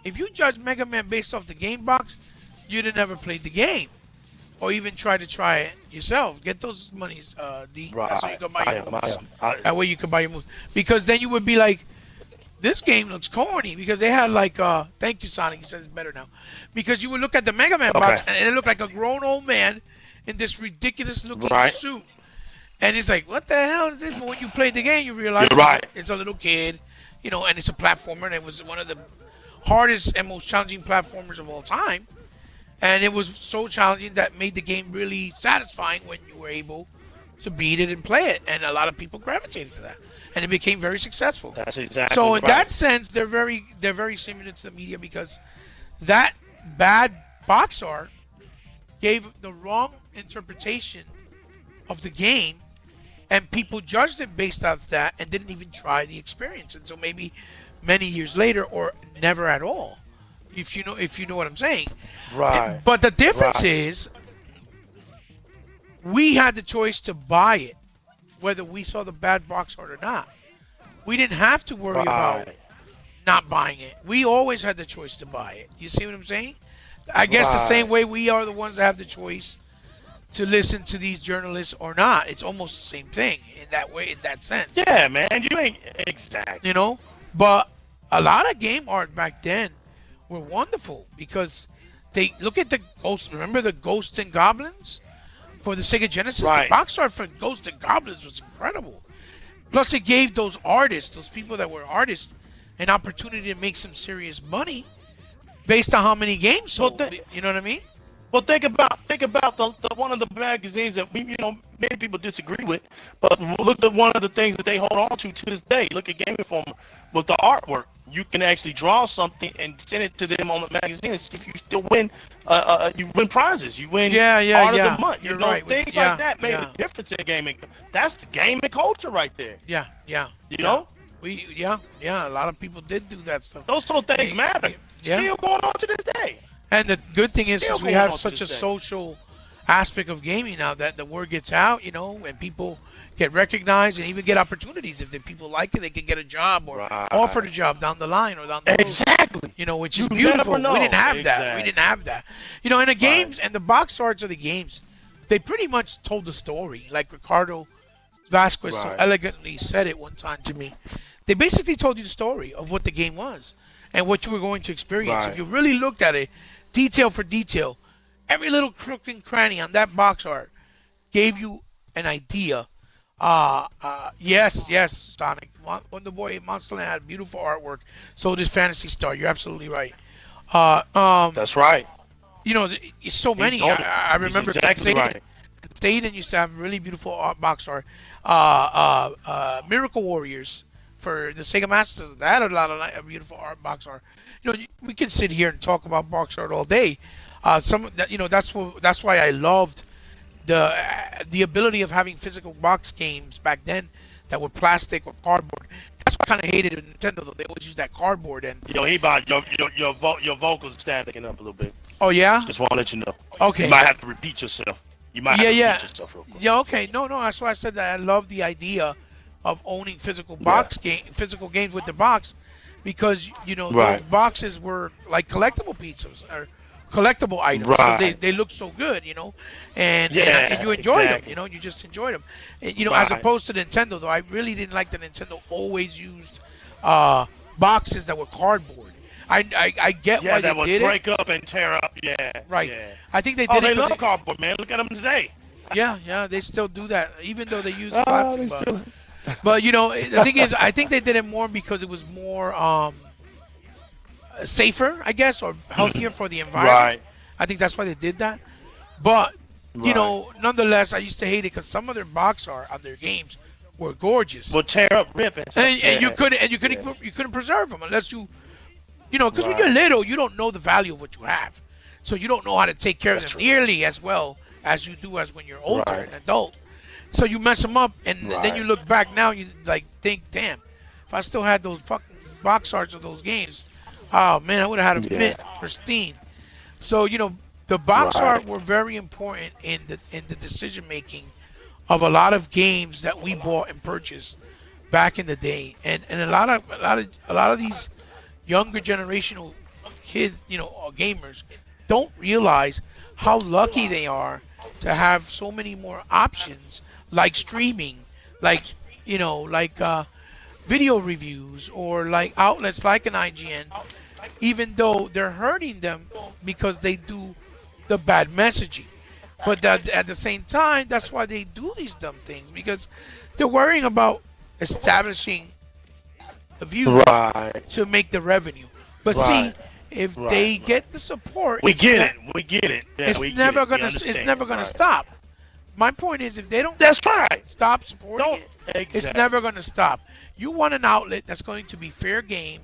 If you judge Mega Man based off the game box, you'd have never played the game or even try it yourself. Get those monies, D. Right. That's how you can buy your moves. That way you can buy your moves. Because then you would be like, this game looks corny, because they had like thank you, Sonic, he says it's better now. Because you would look at the Mega Man box and it looked like a grown old man in this ridiculous looking suit. And it's like, what the hell is this? But when you played the game, you realize it's a little kid, and it's a platformer, and it was one of the hardest and most challenging platformers of all time. And it was so challenging that made the game really satisfying when you were able to beat it and play it. And a lot of people gravitated to that. And it became very successful. That's exactly so in that sense, they're very similar to the media, because that bad box art gave the wrong interpretation of the game, and people judged it based off that and didn't even try the experience until maybe many years later, or never at all. If you know what I'm saying. Right. But the difference is, we had the choice to buy it, whether we saw the bad box art or not. we didn't have to worry about Right. not buying it. We always had the choice to buy it. You see what I'm saying? I guess the same Right. way we are the ones that have the choice to listen to these journalists or not. It's almost the same thing in that way, in that sense. Yeah, man. You ain't exactly. You know, but a lot of game art back then were wonderful because they look at the ghost. Remember the Ghost and Goblins for the Sega Genesis? Right. The box art for Ghost and Goblins was incredible. Plus, it gave those artists, those people that were artists, an opportunity to make some serious money based on how many games sold. You know what I mean? Well, think about the one of the magazines that many people disagree with, but look at one of the things that they hold on to this day. Look at Game Informer with the artwork. You can actually draw something and send it to them on the magazine and see if you still win. You win prizes. You win art of the month. You're right. Things like that made a difference in gaming. That's gaming culture right there. Yeah. You know, A lot of people did do that stuff. those sort of things matter. Yeah. Still going on to this day. And the good thing is Still we going have on to such a this day. social aspect of gaming now that the word gets out, and people get recognized and even get opportunities. If the people like it, they can get a job or Right. offered a job down the line or down the road. Exactly. Which You is never beautiful. know. We didn't have that. Exactly. We didn't have that. And the games and the box arts of the games, they pretty much told the story. Like Ricardo Vasquez so Right. elegantly said it one time to me. They basically told you the story of what the game was and what you were going to experience. Right. If you really looked at it, detail for detail, every little crook and cranny on that box art gave you an idea. Yes, Sonic. Wonder Boy Monster Land had beautiful artwork. So did Fantasy Star. You're absolutely right. That's right. It's so many. on it. I remember He's exactly right. Staden used to have really beautiful box art. Miracle Warriors for the Sega Master System. They had a lot of beautiful box art. We can sit here and talk about box art all day. That's why I loved the ability of having physical box games back then that were plastic or cardboard. That's what I kind of hated in Nintendo though. They always use that cardboard and. Your vocals staticking up a little bit. Oh yeah. Just want to let you know. Okay. You might have to repeat yourself. Repeat yourself real quick. Yeah, okay. No, that's why I said that I love the idea of owning physical physical games with the box, because those Right. boxes were like collectible pizzas or collectible items. Right. So they look so good, and you enjoyed exactly. them. You just enjoyed them. And, as Right. opposed to Nintendo, though, I really didn't like that Nintendo always used boxes that were cardboard. I get why Yeah, that they would did it. break up and tear up. Yeah. Right. Yeah. I think they Oh, did they it 'cause love cardboard, man. Look at them today. Yeah, they still do that, even though they use Oh, plastic. they But, still. but the thing is, I think they did it more because it was more safer, I guess, or healthier for the environment. Right. I think that's why they did that. But Right. nonetheless, I used to hate it because some of their box art on their games were gorgeous, Will tear up, rip, and and you yeah. couldn't preserve them unless because when Right. you're little, you don't know the value of what you have, so you don't know how to take care of That's them true. nearly as well as you do as when you're older, Right. an adult. So you mess them up, and then Right. you look back now, you think, damn, if I still had those fucking box arts of those games, oh man, I would have had them mint, pristine. So the box Right. art were very important in the decision making of a lot of games that we bought and purchased back in the day, and a lot of these younger generational kids, gamers, don't realize how lucky they are to have so many more options, like streaming, like video reviews, or like outlets like an IGN, even though they're hurting them because they do the bad messaging. But at the same time, that's why they do these dumb things, because they're worrying about establishing the views Right. to make the revenue. But Right. see, if Right. they get the support, We it's get not- it. We get it. Yeah, It's we get never it. We gonna. It's understand. never gonna Right. stop. My point is, if they don't That's right. stop supporting Don't. it, Exactly. it's never gonna stop. You want an outlet that's going to be fair game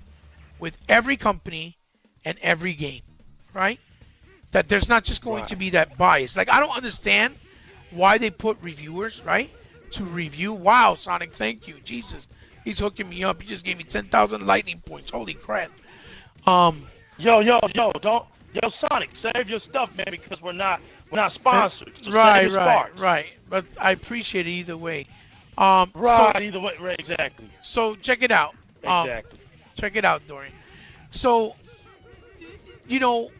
with every company and every game, right? That there's not just going to be that bias. Like, I don't understand why they put reviewers, right, to review. Wow, Sonic, thank you, Jesus, he's hooking me up. He just gave me 10,000 lightning points. Holy crap. Yo, Sonic, save your stuff, man, because we're not sponsored. So save Right. your sparks. But I appreciate it either way. Right. Either way. Right. Exactly. So check it out. Exactly. Check it out, Dorian. So, you know,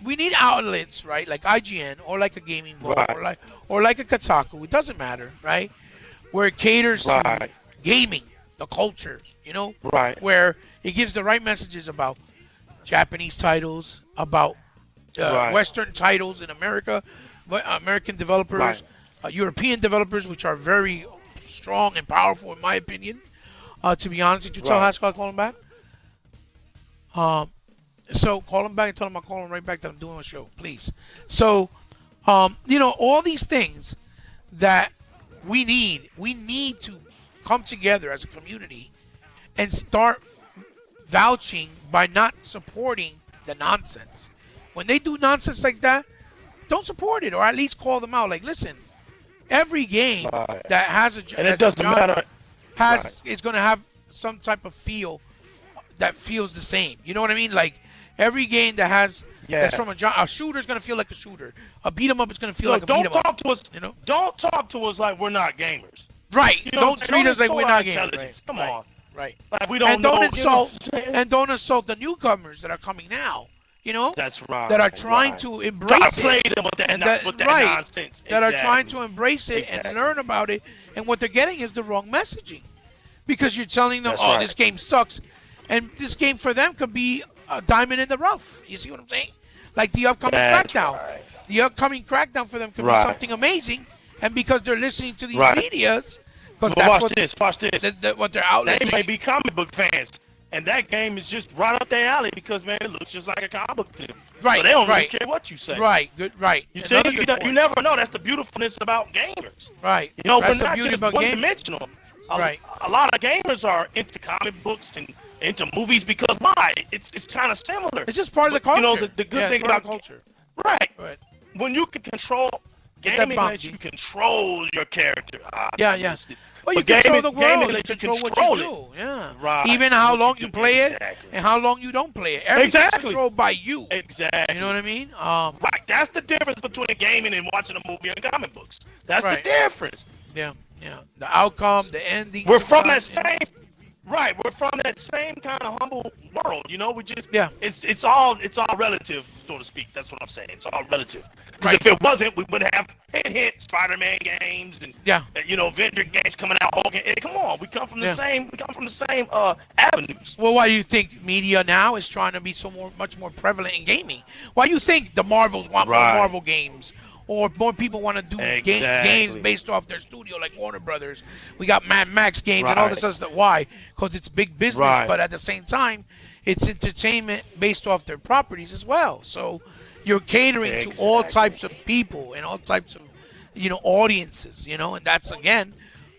we need outlets, right? Like IGN or like a Gaming Ball Right. or like a Kotaku. It doesn't matter, right? Where it caters to Right. gaming, the culture, you know, Right. where it gives the right messages about Japanese titles, about Right. Western titles in America, American developers, Right. European developers, which are very strong and powerful, in my opinion. To be honest, did you tell Right. Haskell I call him back? So call him back and tell him I'll call him right back that I'm doing a show, please. So, you know, all these things that we need to come together as a community and start vouching by not supporting the nonsense. When they do nonsense like that, don't support it, or at least call them out. Like, listen, every game Right. that has a And that's it doesn't a genre matter. has Right. is going to have some type of feel that feels the same. You know what I mean? Like every game that has that's Yeah. from a shooter is going to feel like a shooter. A beat 'em up is going to feel Look, like a beat don't 'em up. talk to us. You know? Don't talk to us like we're not gamers. Right. You know Don't what I'm treat saying? us like Don't we're insult not our gamers. Right. intelligence. Come right. on. Right. Like we don't And don't know. You know insult what I'm saying? and don't insult the newcomers that are coming now. You know? That's right. That are trying right. to Try embrace to play it. them with that, And that, with that right, nonsense. that are Exactly. trying to embrace it Exactly. and learn about it, and what they're getting is the wrong messaging, because you're telling them, That's "Oh, right. this game sucks," and this game for them could be a diamond in the rough. You see what I'm saying? Like the upcoming That's Crackdown. right. The upcoming Crackdown for them could Right. be something amazing, and because they're listening to these Right. medias, because But that's watch what this. Watch this. what their outlets. They may be comic book fans, and that game is just right up their alley because man, it looks just like a comic book to them. Right, So they don't right. really care what you say. Right. Good. Right. You see, Another you, good you point. never know. That's the beautifulness about gamers. Right. You know, That's we're the not beauty just about one gaming. dimensional. Right. A lot of gamers are into comic books and into movies because why? It's kind of similar. It's just part of the But, culture. you know, the good Yeah, thing part of about the culture. right. Right. When you can control Get that gaming, bump, lets you G. control your character. Yeah, I yeah. missed it. Well, you But control the world. gaming You lets control what control you it. do. Yeah. Right. Even how What long you you do. play it Exactly. and how long you don't play it. Everything's Exactly. controlled by you. Exactly. You know what I mean? Right. That's the difference between gaming and watching a movie and comic books. That's Right. the difference. Yeah. Yeah. The outcome, the ending. We're from that sometimes, same. Right, we're from that same kind of humble world, you know. We just, Yeah. it's all relative, so to speak. That's what I'm saying. It's all relative. 'Cause Right. if it wasn't, we would have hit Spider-Man games and Yeah. you know, vendor games coming out. Hogan, come on, we come from the Yeah. same. We come from the same avenues. Well, why do you think media now is trying to be much more prevalent in gaming? Why do you think the Marvels want more Right. Marvel games? Or more people want to do Exactly. games based off their studio, like Warner Brothers. We got Mad Max games and all this Right. other stuff. Why? Because it's big business, Right. but at the same time, it's entertainment based off their properties as well. So you're catering to all Exactly. types of people and all types of, you know, audiences. You know, and that's again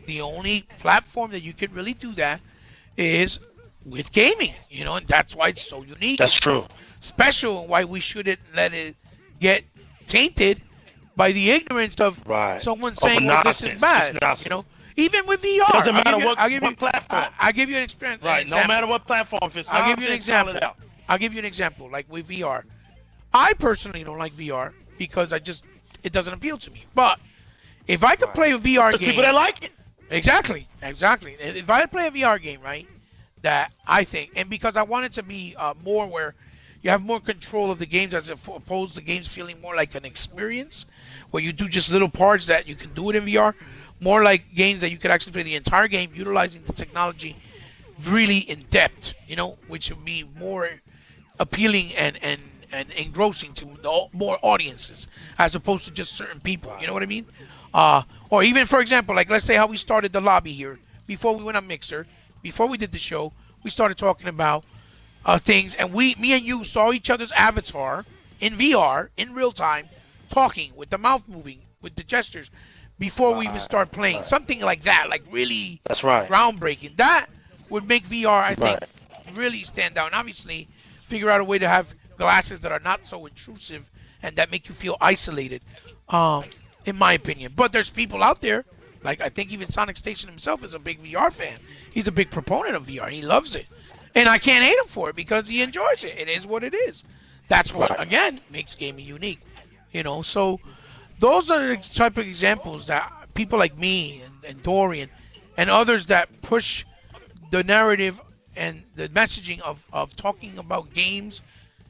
the only platform that you can really do that is with gaming. You know, and that's why it's so unique. That's It's true. so special, and why we shouldn't let it get tainted by the ignorance of Right. someone Of saying, "Well, this is nonsense. bad." It's nonsense. You know, even with VR. Doesn't I'll matter give you- what- I'll give what you- platform. I'll give you an experience. Right. No matter what platform, if it's I'll give you an nonsense, call it example. out. I'll give you an example. Like with VR, I personally don't like VR because it doesn't appeal to me. But if I could play a VR There's game, people that like it. exactly. If I play a VR game, right, that I think, and because I want it to be more where you have more control of the games as opposed to games feeling more like an experience where you do just little parts that you can do it in VR, more like games that you could actually play the entire game utilizing the technology really in depth, you know, which would be more appealing and engrossing to more audiences as opposed to just certain people. You know what I mean? Or even, for example, like let's say how we started the lobby here before we went on Mixer, before we did the show, we started talking about things, and me and you saw each other's avatar in VR in real time, talking with the mouth moving, with the gestures, before we even start playing. Something like that, like really That's right. groundbreaking. That would make VR, I think, Right. really stand out. And obviously, figure out a way to have glasses that are not so intrusive and that make you feel isolated, in my opinion. But there's people out there, like I think even Sonic Station himself is a big VR fan. He's a big proponent of VR. He loves it. And I can't hate him for it because he enjoys it. It is what it is. That's what, Right. again, makes gaming unique. You know, so those are the type of examples that people like me and Dorian and others that push the narrative and the messaging of talking about games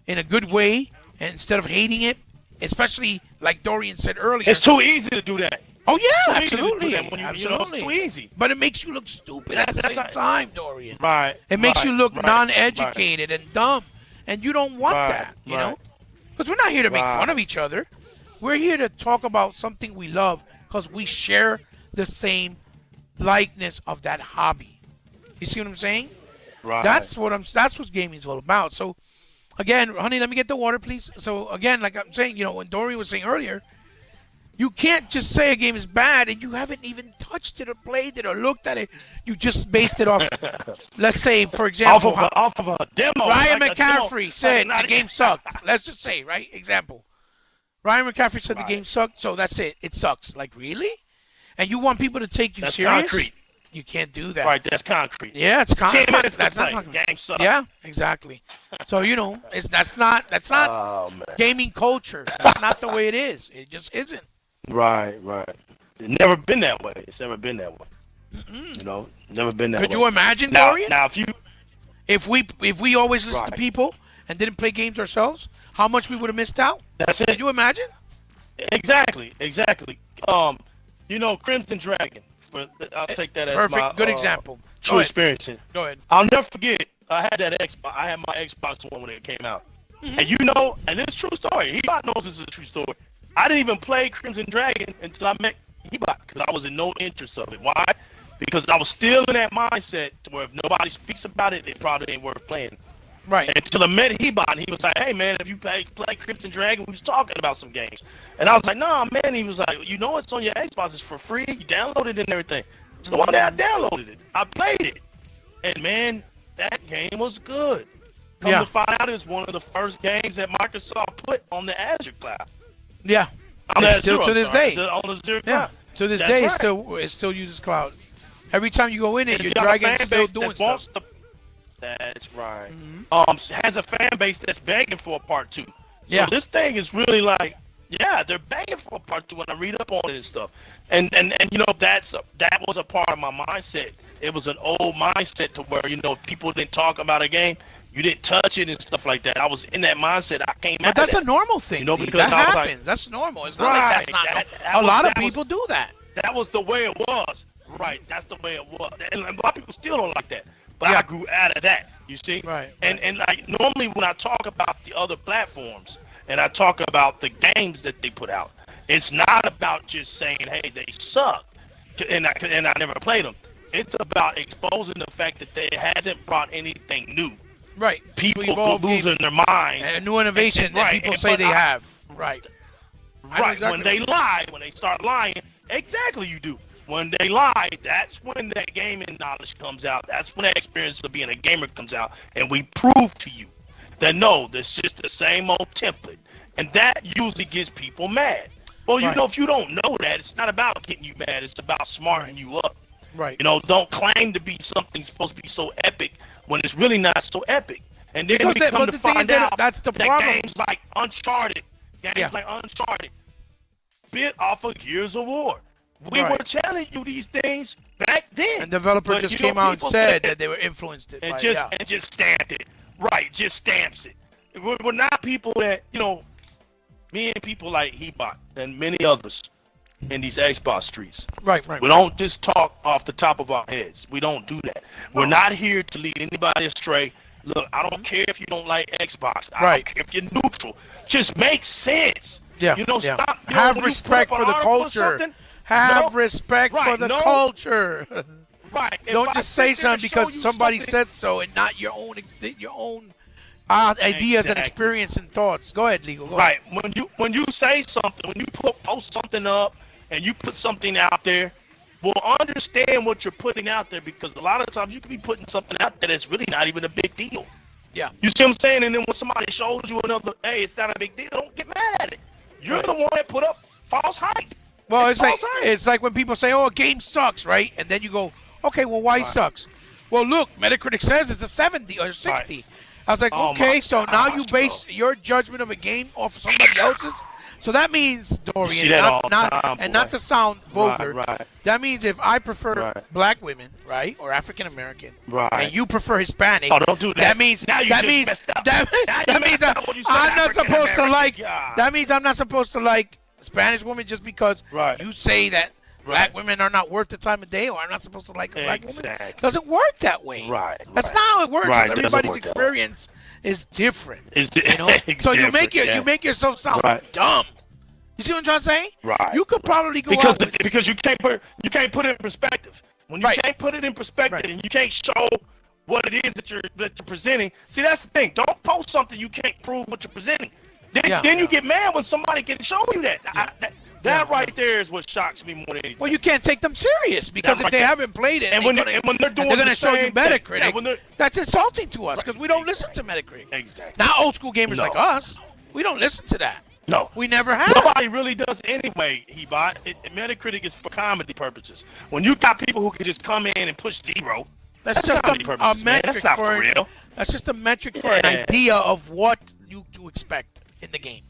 in a good way and instead of hating it, especially like Dorian said earlier. It's too easy to do that. Oh yeah, It's too easy to do absolutely, that when absolutely. it's too easy. But it makes you look stupid at the That's same not- time, Dorian. Right. It makes you look right, non-educated and dumb, and you don't want Right, that, you know? right. Because we're not here to make Right. fun of each other. We're here to talk about something we love because we share the same likeness of that hobby. You see what I'm saying? Right. That's what gaming is all about. So, again, honey, let me get the water, please. So, again, like I'm saying, you know, when Dorian was saying earlier, you can't just say a game is bad and you haven't even touched it or played it or looked at it. You just based it off. Let's say, for example, off of a demo. Ryan like a demo, McCaffrey said like the game sucked. Let's just say, right? Example. Ryan McCaffrey said the game sucked, so that's it. It sucks. Like, really? And you want people to take you That's serious? concrete. You can't do that. Right, that's concrete. Yeah, it's 10 minutes to that's not play. concrete. Game sucks. Yeah, exactly. So, you know, that's not Oh man. gaming culture. That's not the way it is. It just isn't. Right. It's never been that way. It's never been that way. You know, never been that Could way. you imagine, now, Dorian? now, if you If we always listened to Right. people and didn't play games ourselves, how much we would have missed out? that's Could it. you imagine? Exactly. You know, Crimson Dragon. I'll take that as Perfect. my Good example. true Go ahead. experience. Go ahead. I'll never forget. I had that Xbox. I had my Xbox One when it came out. And you know, and it's a true story. Hebot knows this is a true story. I didn't even play Crimson Dragon until I met Hebot because I was in no interest of it. Why? Because I was still in that mindset to where if nobody speaks about it, it probably ain't worth playing. Right. Until I met Hebot, and he was like, "Hey man, if you play Crimson Dragon, we was talking about some games." And I was like, "Nah, man." He was like, "You know, it's on your Xbox. It's for free. You download it and everything." So one day I downloaded it. I played it, and man, that game was good. Come Yeah. to find out, it's one of the first games that Microsoft put on the Azure cloud. Yeah. On the It's still Azure, to this I'm sorry, day. On the Azure Yeah. cloud. To this That's day, right. it still uses cloud. Every time you go in it, It's your got a dragon's fan still base doing that wants stuff. to- That's right. Mm-hmm. Has a fan base that's begging for a part 2. So Yeah. this thing is really like, yeah, they're begging for a part 2 when I read up on it and stuff. And you know, that was a part of my mindset. It was an old mindset to where, you know, people didn't talk about a game, you didn't touch it and stuff like that. I was in that mindset. I came But out that's of a that. normal thing. You know, Dee. because that I was like- happens. That's normal. It's not like that's Right, not that normal. A lot of was- people do that. That was the way it was. Right, that's the way it was. And a lot of people still don't like that. But Yeah. I grew out of that, you see? Right, And like normally when I talk about the other platforms and I talk about the games that they put out, it's not about just saying, hey, they suck and I never played them. It's about exposing the fact that they hasn't brought anything new. Right. People We've all losing their minds. a new innovation And- that right, people and- say but they I- have. Right. I know Right, exactly when they lie, when they start lying, exactly you do. When they lie, that's when that gaming knowledge comes out. That's when that experience of being a gamer comes out. And we prove to you that no, this is just the same old template. And that usually gets people mad. Well, you Right. know, if you don't know that, it's not about getting you mad. It's about smarting you up. Right. You know, don't claim to be something supposed to be so epic when it's really not so epic. And then Because we that- come but to the thing is find that out that's the that problem. games like Uncharted, bit off of Gears of War. We Right. were telling you these things back then. And developer but, just you know, came out and people said said- that they were influenced it and by just yeah. and just stamped it. Right, just stamps it. We're not people that, you know, me and people like Hebot and many others in these Xbox streets. Right. We don't just talk off the top of our heads. We don't do that. We're not here to lead anybody astray. Look, I don't care if you don't like Xbox. I Right. don't care if you're neutral. Just make sense. Yeah. You know, yeah. stop. You know, Have when you respect put up for an the article or culture. something, Have no, respect for right, the no. culture. Right. If Don't I just sit say there something and because show you somebody something- said so and not your own ideas and Exactly. experience and thoughts. Go ahead, Legal. Go Right. When you say something, when you post something up and you put something out there, we'll understand what you're putting out there because a lot of times you could be putting something out there that's really not even a big deal. Yeah. You see what I'm saying? And then when somebody shows you another, hey, it's not a big deal, don't get mad at it. You're Right. the one that put up false hype. Well, it's like false hype. it's like when people say, "Oh, a game sucks," right? And then you go, "Okay, well, why it Right. sucks?" Well, look, Metacritic says it's a 70 or 60. I was like, Oh okay, my so now you gosh, base your judgment of a game off of somebody else's. So that means, You Dorian, see that all the time, and boy. not to sound vulgar, Right. that means if I prefer Right. black women, right, or African American, Right. and you prefer Hispanic, Oh, don't do that. that means Now you that just means messed up. that, Now you that means messed up when you said I'm not supposed to African-American. like. God. That means I'm not supposed to like Spanish women just because Right. you say that black Right. women are not worth the time of day, or I'm not supposed to like a black woman. Exactly. Doesn't work that way. Right. That's not how it works. Right, it doesn't Everybody's work that way. experience is different. It's You know? So you make different, you make yourself sound Right. dumb. You see what I'm trying to say? Right. You could probably go because out with, because you can't put it in perspective. When you Right. can't put it in perspective Right. and you can't show what it is that you're presenting. See, that's the thing. Don't post something you can't prove what you're presenting. Then you get mad when somebody can show you that. That right there is what shocks me more than anything. well, you can't take them serious because That's if they right. haven't played it, And when they're doing they're going the to show you same thing. Metacritic. Yeah, when they're- That's insulting to us because we don't listen to Metacritic. Exactly. Now, old school gamers No. like us, we don't listen to that. No. We never have. Nobody really does anyway, Metacritic is for comedy purposes. When you got people who can just come in and push zero, That's just comedy a purposes, man. metric That's not for for real. That's just a metric for an Yeah. idea of what you to expect in the game.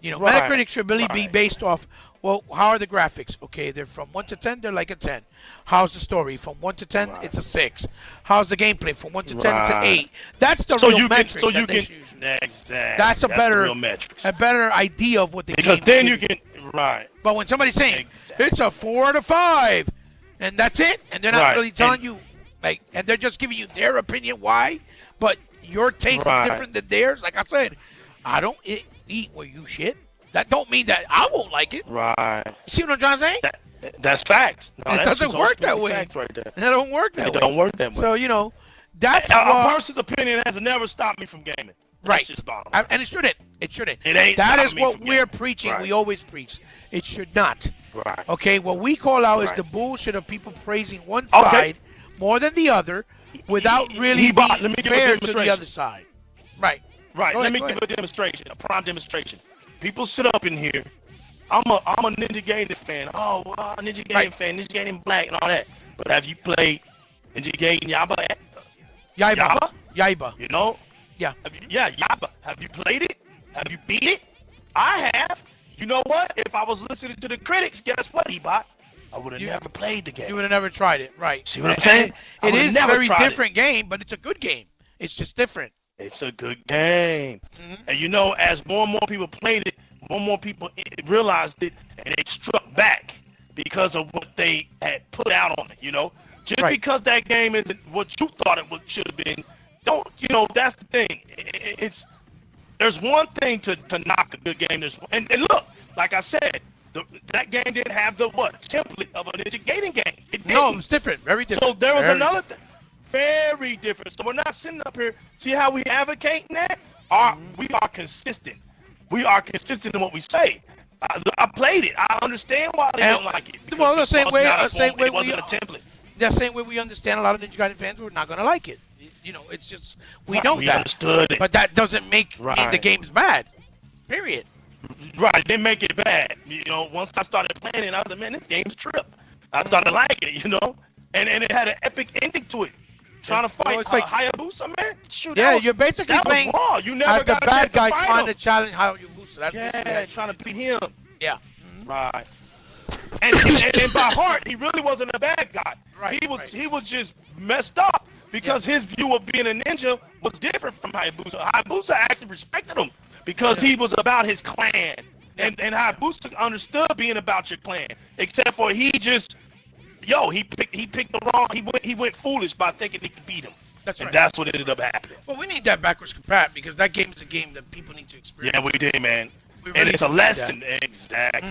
You know, Right. Metacritic should really be Right. based off. Well, how are the graphics? Okay, they're from 1 to 10. They're like a 10. How's the story? From 1 to 10, Right. it's a 6. How's the gameplay? From 1 to 10, it's an Right. 8. That's the So real you can, metric. so that you they can, should use. exactly. That's a the better, real metrics. a better idea of what the Because game. then should you be. can, right. But when somebody's saying Exactly. it's a 4 out of 5, and that's it, and they're not Right. really telling And- you, like, and they're just giving you their opinion why, but your taste Right. is different than theirs. Like I said, I don't eat where you shit. That don't mean that I won't like it. Right. You see what I'm trying to say? That's facts. No, It that's doesn't just work that ultimately way. Facts right there. And that don't work that It way. don't work that way. So you know, that's a why. person's opinion has never stopped me from gaming. That's Right. just bottom. And it shouldn't. It shouldn't. It ain't That is stopping me what from we're gaming. preaching. Right. We always preach. It should not. Right. Okay, what we call out is Right. the bullshit of people praising one Okay. side more than the other without really Let being me give a fair to the demonstration. other side. Right. Right. Go Let ahead, me go give ahead. a demonstration, a prime demonstration. People sit up in here. I'm a Ninja Gaiden fan. Oh, Ninja Gaiden Right. fan, Ninja Gaiden Black and all that. But have you played Ninja Gaiden Yaba? Yaiba. Yaiba. You know? Yeah. Yaba. Have you played it? Have you beat it? I have. You know what? If I was listening to the critics, guess what, Ebot? I would have You- never played the game. You would have never tried it. Right. See what I'm saying? I It would've is a never very tried it. different game, but it's a good game. It's just different. It's a good game. Mhm. And you know, as more and more people played it, more and more people realized it, and they struck back because of what they had put out on it, you know? Just Right. because that game isn't what you thought it should have been, don't, you know, that's the thing. There's one thing to knock a good game. And look, like I said, that game didn't have the template of a Ninja Gaiden game. It No, didn't. it's different. Very different. So there was Very another thing. Very different. So we're not sitting up here. See how we advocating that? We are consistent. We are consistent in what we say. I played it. I understand why they don't like it. Well, the because same it way- was not a the same form- way it wasn't we- a template. The same way we understand a lot of Ninja Gaiden fans were not going to like it. You know, it's just, we know We that. understood it. But that doesn't mean the Right. game is bad. Period. Right, it didn't make it bad. You know, once I started playing it, I was like, man, this game's a trip. I started liking it, you know? And it had an epic ending to it. Trying to Well, fight it's like- Hayabusa, man. Shoot, Yeah, that was, you're basically that was playing raw. You never as the got a bad chance to guy fight trying him. to challenge Hayabusa. That's basically Yeah, that. trying to beat him. Yeah. Right. And by heart, he really wasn't a bad guy. Right, He was right. he was just messed up because his view of being a ninja was different from Hayabusa. Hayabusa actually respected him because he was about his clan. And Hayabusa understood being about your clan. Except for he picked the wrong he went foolish by thinking he could beat him. That's And right. that's what ended up happening. Well, we need that backwards compat because that game is a game that people need to experience. Yeah, we did, man. We And really it's a do need lesson. Exactly.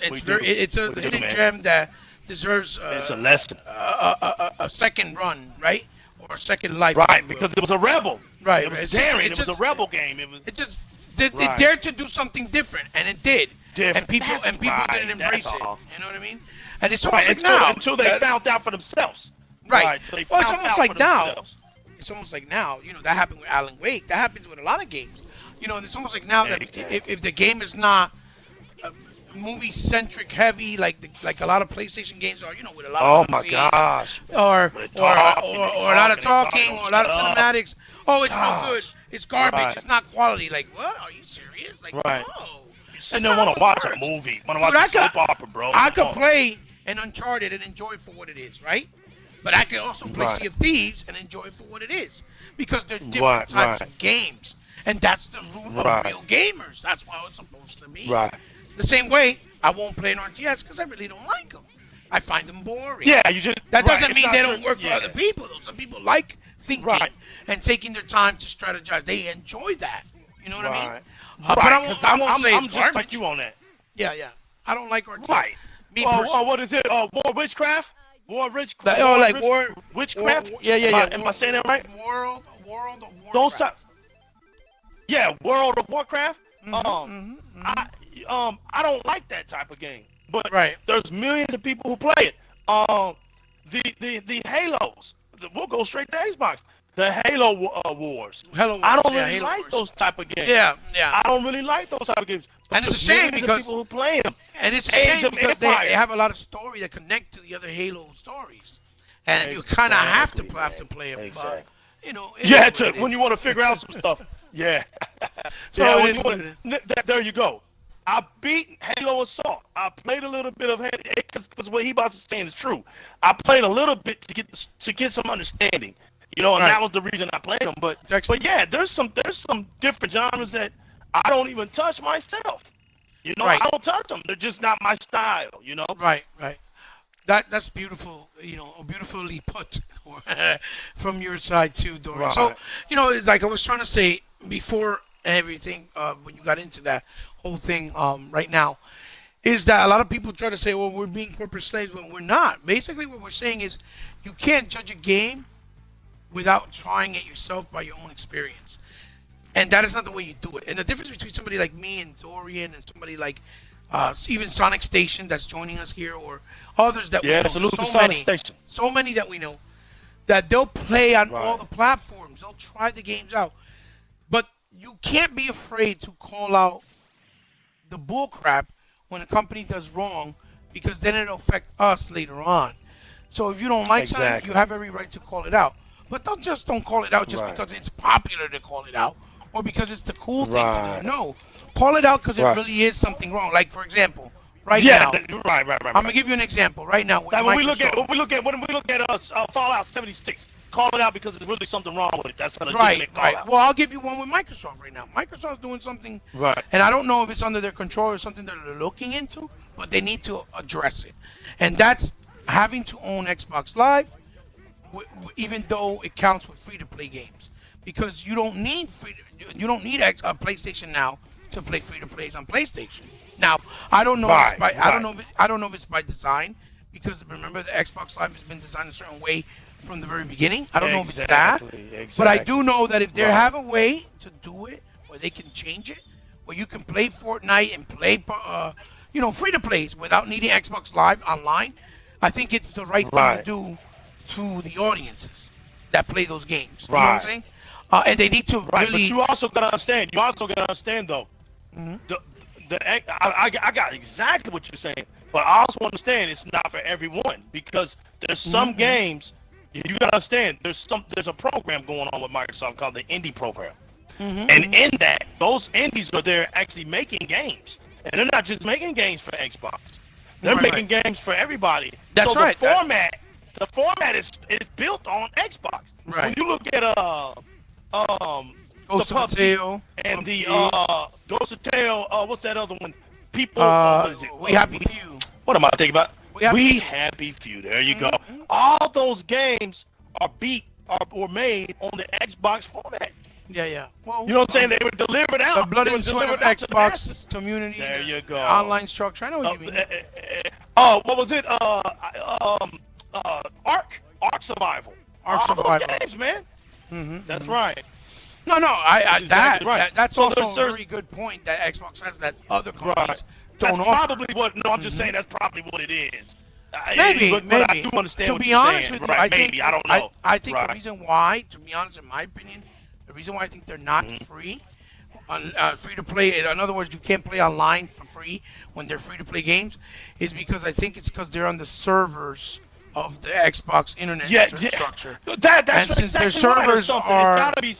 It's We very, do. it's a We do, hidden man. gem that deserves It's a lesson. a second run, right? Or a second life. if Right, you will. because it was a rebel. Right, It was it's just- daring. it's It was just- a rebel game. It was it just Right. it dared to do something different, and it did. Different. And people That's didn't right, embrace that's it. all. You know what I mean? And it's right almost like now until they that- found out for themselves. Right. So they Well, it's found almost out like for now. themselves. It's almost like now, you know, that happened with Alan Wake. That happens with a lot of games. You know, it's almost like now that Exactly. if the game is not movie-centric heavy, like a lot of PlayStation games are, you know, with a lot Oh of my cutscenes, gosh. or With or talking or a lot of and talking, or a lot of stuff. cinematics. Oh, it's no Gosh. good. It's garbage. Right. It's not quality. Like, what? Are you serious? Like, Right. no. sitting there want to watch a movie, want to watch Dude, a soap opera, bro. I Come could on. play an Uncharted and enjoy it for what it is, right? But I could also play Right. Sea of Thieves and enjoy it for what it is, because they're different Right, types right. of games, and that's the root of Right. real gamers. That's how it's supposed to be. Right. The same way, I won't play an RTS because I really don't like them. I find them boring. Yeah, you just. That right, doesn't it's mean not they your- don't work for yeah. other people, though. Some people like thinking Right. and taking their time to strategize. They enjoy that. You know what I mean? Right. But Right, I 'cause won't, I won't say I'm it's just like garbage. you on that. Yeah, yeah. I don't like RTS. Right. Me personally. What is it? War Witchcraft? War Rich? Like, War like Rich- war, Witchcraft? yeah. Am I saying that right? World of Warcraft. Those type. Yeah, World of Warcraft. Mhm. I don't like that type of game, but Right. there's millions of people who play it. The Halos. We'll go straight to Xbox. The Halo Wars. Halo I Wars, don't yeah, really Halo like Wars. those type of games. Yeah, yeah. I don't really like those type of games. But And it's a there's shame millions of because- people who play them. And it's a Age shame of because they Empires. have a lot of story that connect to the other Halo stories, and you kind of have to Exactly, play them. Exactly. You know, Yeah, it is what it when is. you want to figure out some stuff. Yeah. So yeah, it when is you what wanna- it there you go. I beat Halo Assault. I played a little bit of because what he about to saying is true. I played a little bit to get some understanding, you know, and Right. that was the reason I played them. But Jackson. yeah, there's some different genres that I don't even touch myself. You know, Right. I don't touch them. They're just not my style. You know. Right, right. That's beautiful. You know, beautifully put from your side too, Dorian. So Right. you know, it's like I was trying to say before everything, when you got into that whole thing, right now, is that a lot of people try to say, well, we're being corporate slaves when we're not. Basically, what we're saying is you can't judge a game without trying it yourself by your own experience. And that is not the way you do it. And the difference between somebody like me and Dorian and somebody like even Sonic Station that's joining us here, or others that Yeah, we know, salute to so Sonic many, Station. so many that we know, that they'll play on all Right. the platforms. They'll try the games out. But you can't be afraid to call out the bull crap when a company does wrong, because then it'll affect us later on. So if you don't like something, Exactly. you have every right to call it out. But don't call it out just Right. because it's popular to call it out, or because it's the cool thing to Right. do. No, call it out because Right. it really is something wrong. Like, for example, right Yeah. now, Right. I'm gonna give you an example. Right now, with Like when we Microsoft. look at Fallout 76, call it out because there's really something wrong with it. That's a Right, legitimate call right. out. Well, I'll give you one with Microsoft right now. Microsoft's doing something, Right. and I don't know if it's under their control or something that they're looking into, but they need to address it. And that's having to own Xbox Live, even though it counts with free-to-play games, because you don't need a PlayStation now to play free-to-plays on PlayStation. Now, I don't know. Right, If it's by, I don't know. right. I don't know if it's by design, because remember the Xbox Live has been designed a certain way from the very beginning. I don't know if it's that, Exactly, but I exactly. do know that if they Right. have a way to do it, where they can change it, where you can play Fortnite and play, free to plays without needing Xbox Live online, I think it's the right thing Right. to do to the audiences that play those games. You know what I'm Right. saying? And they need to Right, really. but you also gotta understand. You also gotta understand though. I got exactly what you're saying, but I also understand it's not for everyone, because there's some games you gotta understand. There's a program going on with Microsoft called the Indie program, and in that, those indies are there actually making games, and they're not just making games for Xbox. They're Right, making games for everybody. That's so right. The format is built on Xbox. Right. When you look at Ghost the of PUBG Tail, and the PUBG, Ghost of Tail, what's that other one? People, what is it? We Happy Few. What am I thinking about? We Happy Happy Few. There you go. All those games are made on the Xbox format. Yeah. Well, You know what I'm saying? They were delivered out. the blood They were and sweat of delivered out to the masses. Xbox community. There the you go. Online structure. I know what you mean. What was it? Ark Survival. Ark All those Survival. games, man. That's right. No, That's exactly right. that's So also a there's- very good point that Xbox has that other companies Right. don't That's offer. probably what. No, I'm just saying that's probably what it is. Maybe, but I maybe. do understand To what be you're honest saying. with you, Right, I think maybe I don't know. I think Right. the reason why, to be honest, in my opinion, the reason why I think they're not Mm-hmm. free, free to play. In other words, you can't play online for free when they're free to play games, is because I think it's because they're on the servers of the Xbox internet Yeah. structure. That's And since their exactly right or servers something. are- It's gotta be.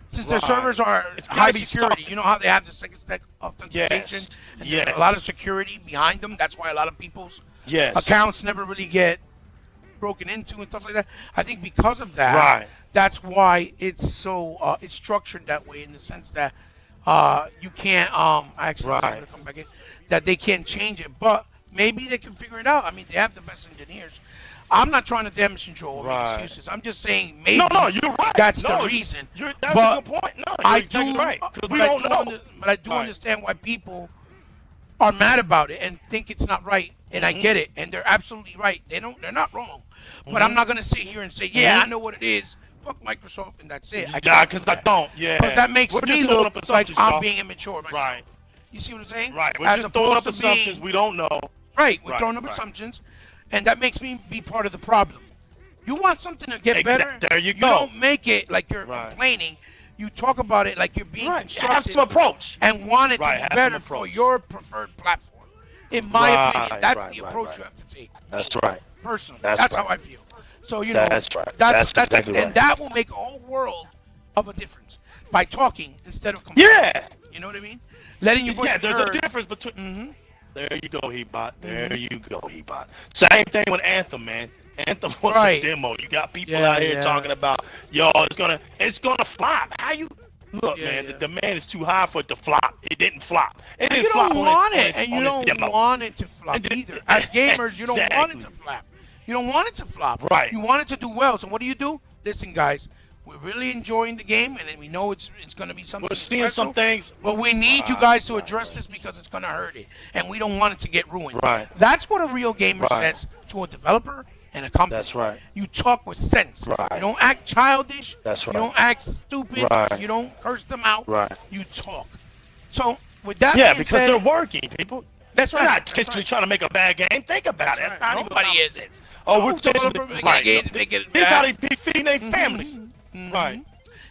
Since their Right. servers are It's gotta high be security, something. you know how they have the second step authentication, Yes. and there's Yes. a lot of security behind them. That's why a lot of people's Yes. accounts never really get broken into and stuff like that. I think because of that, Right. that's why it's so it's structured that way in the sense that you can't actually I'm Right. gonna come back in, that they can't change it, but maybe they can figure it out. I mean, they have the best engineers. I'm not trying to damage control or make Right. excuses. I'm just saying maybe No, you're right. that's No, the reason. That's But a good point. No, I you're exactly do, right. 'Cause we but don't know. but I do Right. understand why people are mad about it and think it's not right, and I get it, and they're absolutely right. They're not wrong. But I'm not gonna sit here and say, yeah, I know what it is. Fuck Microsoft, and that's it. Nah, can't do because I that. don't. Yeah. Because that makes We're me just throwing look up like assumptions, I'm y'all. being immature myself. Right. You see what I'm saying? Right. We're As just throwing up opposed to being- assumptions we don't know. Right, we're Right, throwing up right. assumptions, and that makes me be part of the problem. You want something to get better, There you you go. don't make it like you're Right. complaining. You talk about it like you're being Right. Have constructive some approach. and want it Right, to have be some better for approach. your preferred platform. In my Right, opinion, that's right, the right, approach right. you have to take. That's right. Personally, That's that's right. how I feel. So you know, That's right. That's exactly and right. that will make a whole world of a difference by talking instead of complaining. Yeah. You know what I mean? Letting your voice Yeah, be there's a heard. difference between. Mm-hmm. There you go, Hebot. There you go, Hebot. Same thing with Anthem, man. Anthem was Right. a demo. You got people Yeah, out here yeah. talking about, yo, it's gonna flop. How you look, Yeah, man? yeah. The demand is too high for it to flop. It didn't flop. It And didn't you flop don't on want its- it, and you on its don't demo. want it to flop And then- either. As gamers, you don't want it to Exactly. flop. You don't want it to flop. Right. You want it to do well. So what do? Listen, guys, we're really enjoying the game, and we know it's going to be something We're seeing special. some things. But we need you guys to address this because it's going to hurt it, and we don't want it to get ruined. Right. That's what a real gamer Right. says to a developer and a company. That's right. You talk with sense. Right. You don't act childish. That's You right. don't act stupid. Right. You don't curse them out. Right. You talk. So with that Yeah, being because said, they're working, people. that's They're right. not That's intentionally right. trying to make a bad game. Think about That's it. That's right. not even Nobody common is. sense. Oh, No we're developer intentionally make it Here's how bad. they feeding their families. Right.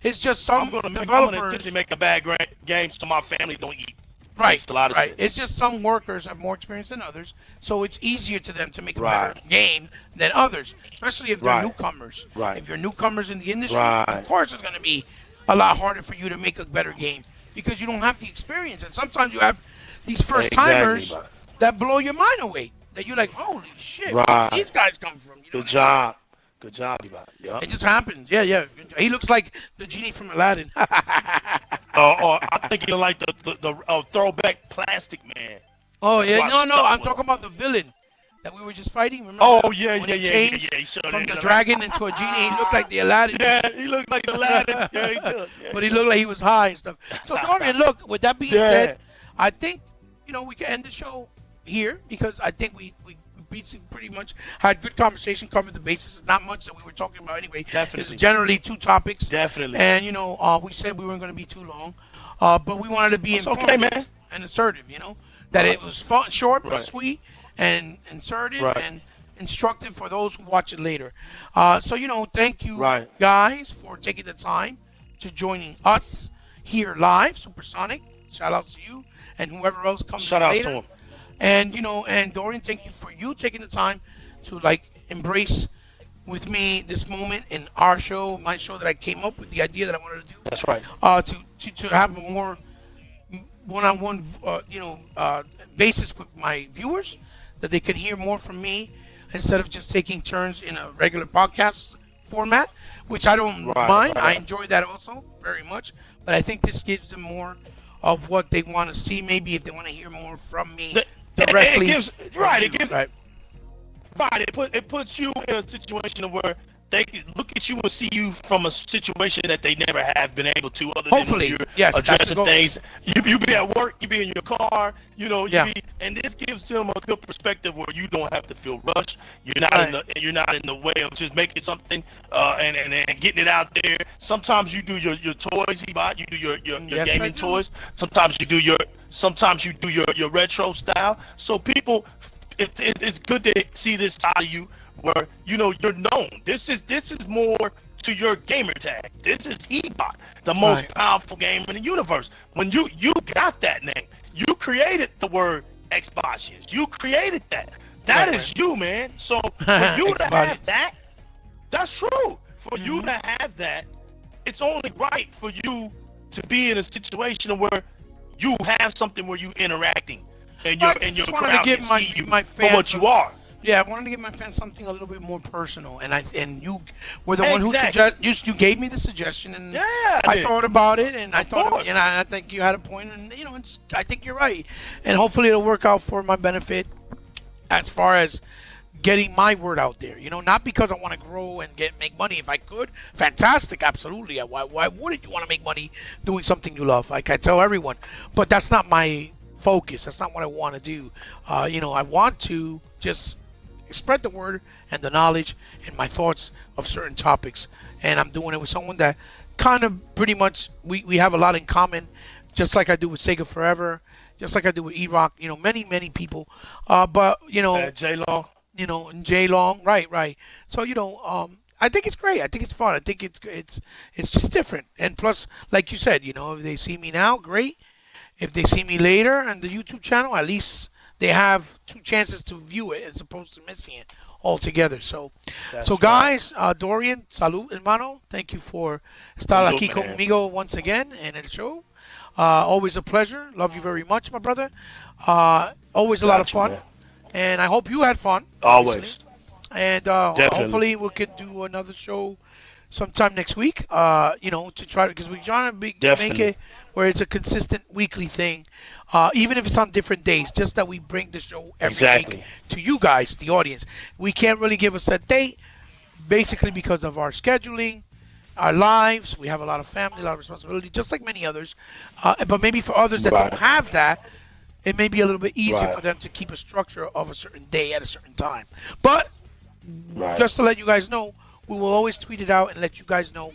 It's just I'm some gonna developers. intentionally make a bad game so my family don't eat. Right, Makes a lot of right. sense. It's just some workers have more experience than others, so it's easier to them to make a Right. better game than others, especially if they're Right. newcomers. Right. If you're newcomers in the industry, Right. of course it's going to be a lot harder for you to make a better game because you don't have the experience. And sometimes you have these first timers Exactly, bud. that blow your mind away. That you're like, holy shit, where Right. did these guys come from? You know Good what I mean? job. Good job, Ebot. Yup. It just happens. Yeah, yeah. He looks like the genie from Aladdin. Or I think you like the throwback Plastic Man. Oh yeah, Watch no, stuff I'm with talking him. about the villain that we were just fighting. Remember? Oh that? yeah, When yeah, he yeah, changed yeah. He showed from it the in dragon into a genie. He looked like the Aladdin, Yeah, he looked like Aladdin. Yeah, he does. Yeah. but he looked like he was high and stuff. So Dorian, look. With that being Yeah. said, I think we can end the show here because I think we pretty much had good conversation, covered the bases. It's not much that we were talking about anyway. Definitely. It's generally two topics. Definitely. And we said we weren't going to be too long, but we wanted to be It's okay, informative man. and assertive. That it was fun, short but Right. sweet, and assertive Right. and instructive for those who watch it later. Thank you Right. guys for taking the time to joining us here live, Supersonic. Shout out to you and whoever else comes Shout in out later. to him. And and Dorian, thank you for you taking the time to embrace with me this moment in our show, my show that I came up with, the idea that I wanted to do. That's right. To have a more one-on-one basis with my viewers, that they could hear more from me instead of just taking turns in a regular podcast format, which I don't Right, mind. right. I enjoy that also very much, but I think this gives them more of what they want to see. Maybe if they want to hear more from me directly. It gives, right. It gives, right. right. It puts you in a situation where they can look at you and see you from a situation that they never have been able to. Other Hopefully, than yes, you're that's the addressing goal. things. You be at work, you be in your car, Yeah. and this gives them a good perspective where you don't have to feel rushed. You're not Right. you're not in the way of just making something and getting it out there. Sometimes you do your toys, Ebot. You do your Yes, I gaming do. toys. Sometimes you do your retro style. So people, it's good to see this side of you where you're known. This is more to your gamer tag. This is Ebot, the most Right. powerful gamer in the universe. When you got that name, you created the word Xboxians. You created that. That Right, is right. you, man. So for you to Xboxians. have that, that's true. For you to have that, it's only right for you to be in a situation where you have something where you interacting and your just crowd wanted to give can my see you my for what fans you are. Yeah, I wanted to give my fans something a little bit more personal, and you were the one who Exactly. you gave me the suggestion, and Yeah, I I did. thought about it, and I Of thought, course. and I think you had a point, and I think you're right, and hopefully it'll work out for my benefit as far as getting my word out there. Not because I want to grow and make money. If I could, fantastic, absolutely. Why wouldn't you want to make money doing something you love? Like I tell everyone, but that's not my focus. That's not what I want to do. I want to just spread the word and the knowledge and my thoughts of certain topics. And I'm doing it with someone that kind of pretty much we have a lot in common, just like I do with Sega Forever, just like I do with E-Rock, many people. But J Long. and Jay Long, right. So I think it's great. I think it's fun. I think it's just different. And plus, like you said, if they see me now, great. If they see me later on the YouTube channel, at least they have two chances to view it as opposed to missing it altogether. So, That's so guys, Dorian, salud, hermano. Thank you for estar Salud, aquí man. conmigo once again in el show. Always a pleasure. Love you very much, my brother. Always a lot of Got you, fun. man. And I hope you had fun. Always. obviously. And Definitely. hopefully we can do another show sometime next week. To try because we're trying to make Definitely. it where it's a consistent weekly thing, even if it's on different days. Just that we bring the show every Exactly. week to you guys, the audience. We can't really give a set date, basically because of our scheduling, our lives. We have a lot of family, a lot of responsibility, just like many others. But maybe for others that Right. don't have that, it may be a little bit easier Right. for them to keep a structure of a certain day at a certain time. But Right. just to let you guys know, we will always tweet it out and let you guys know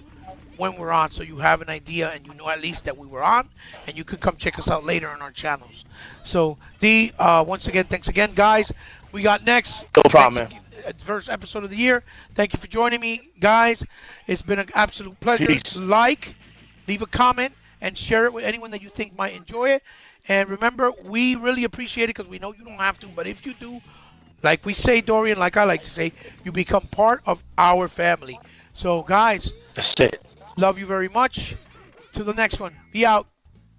when we're on, so you have an idea and you know at least that we were on, and you can come check us out later on our channels. So, once again, thanks again, guys. We got next. No problem, First episode of the year. Thank you for joining me, guys. It's been an absolute pleasure. Peace. Leave a comment, and share it with anyone that you think might enjoy it. And remember, we really appreciate it because we know you don't have to, but if you do, like we say, Dorian, like I like to say, you become part of our family. So, guys, That's it. love you very much. To the next one. Be out.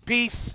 Peace.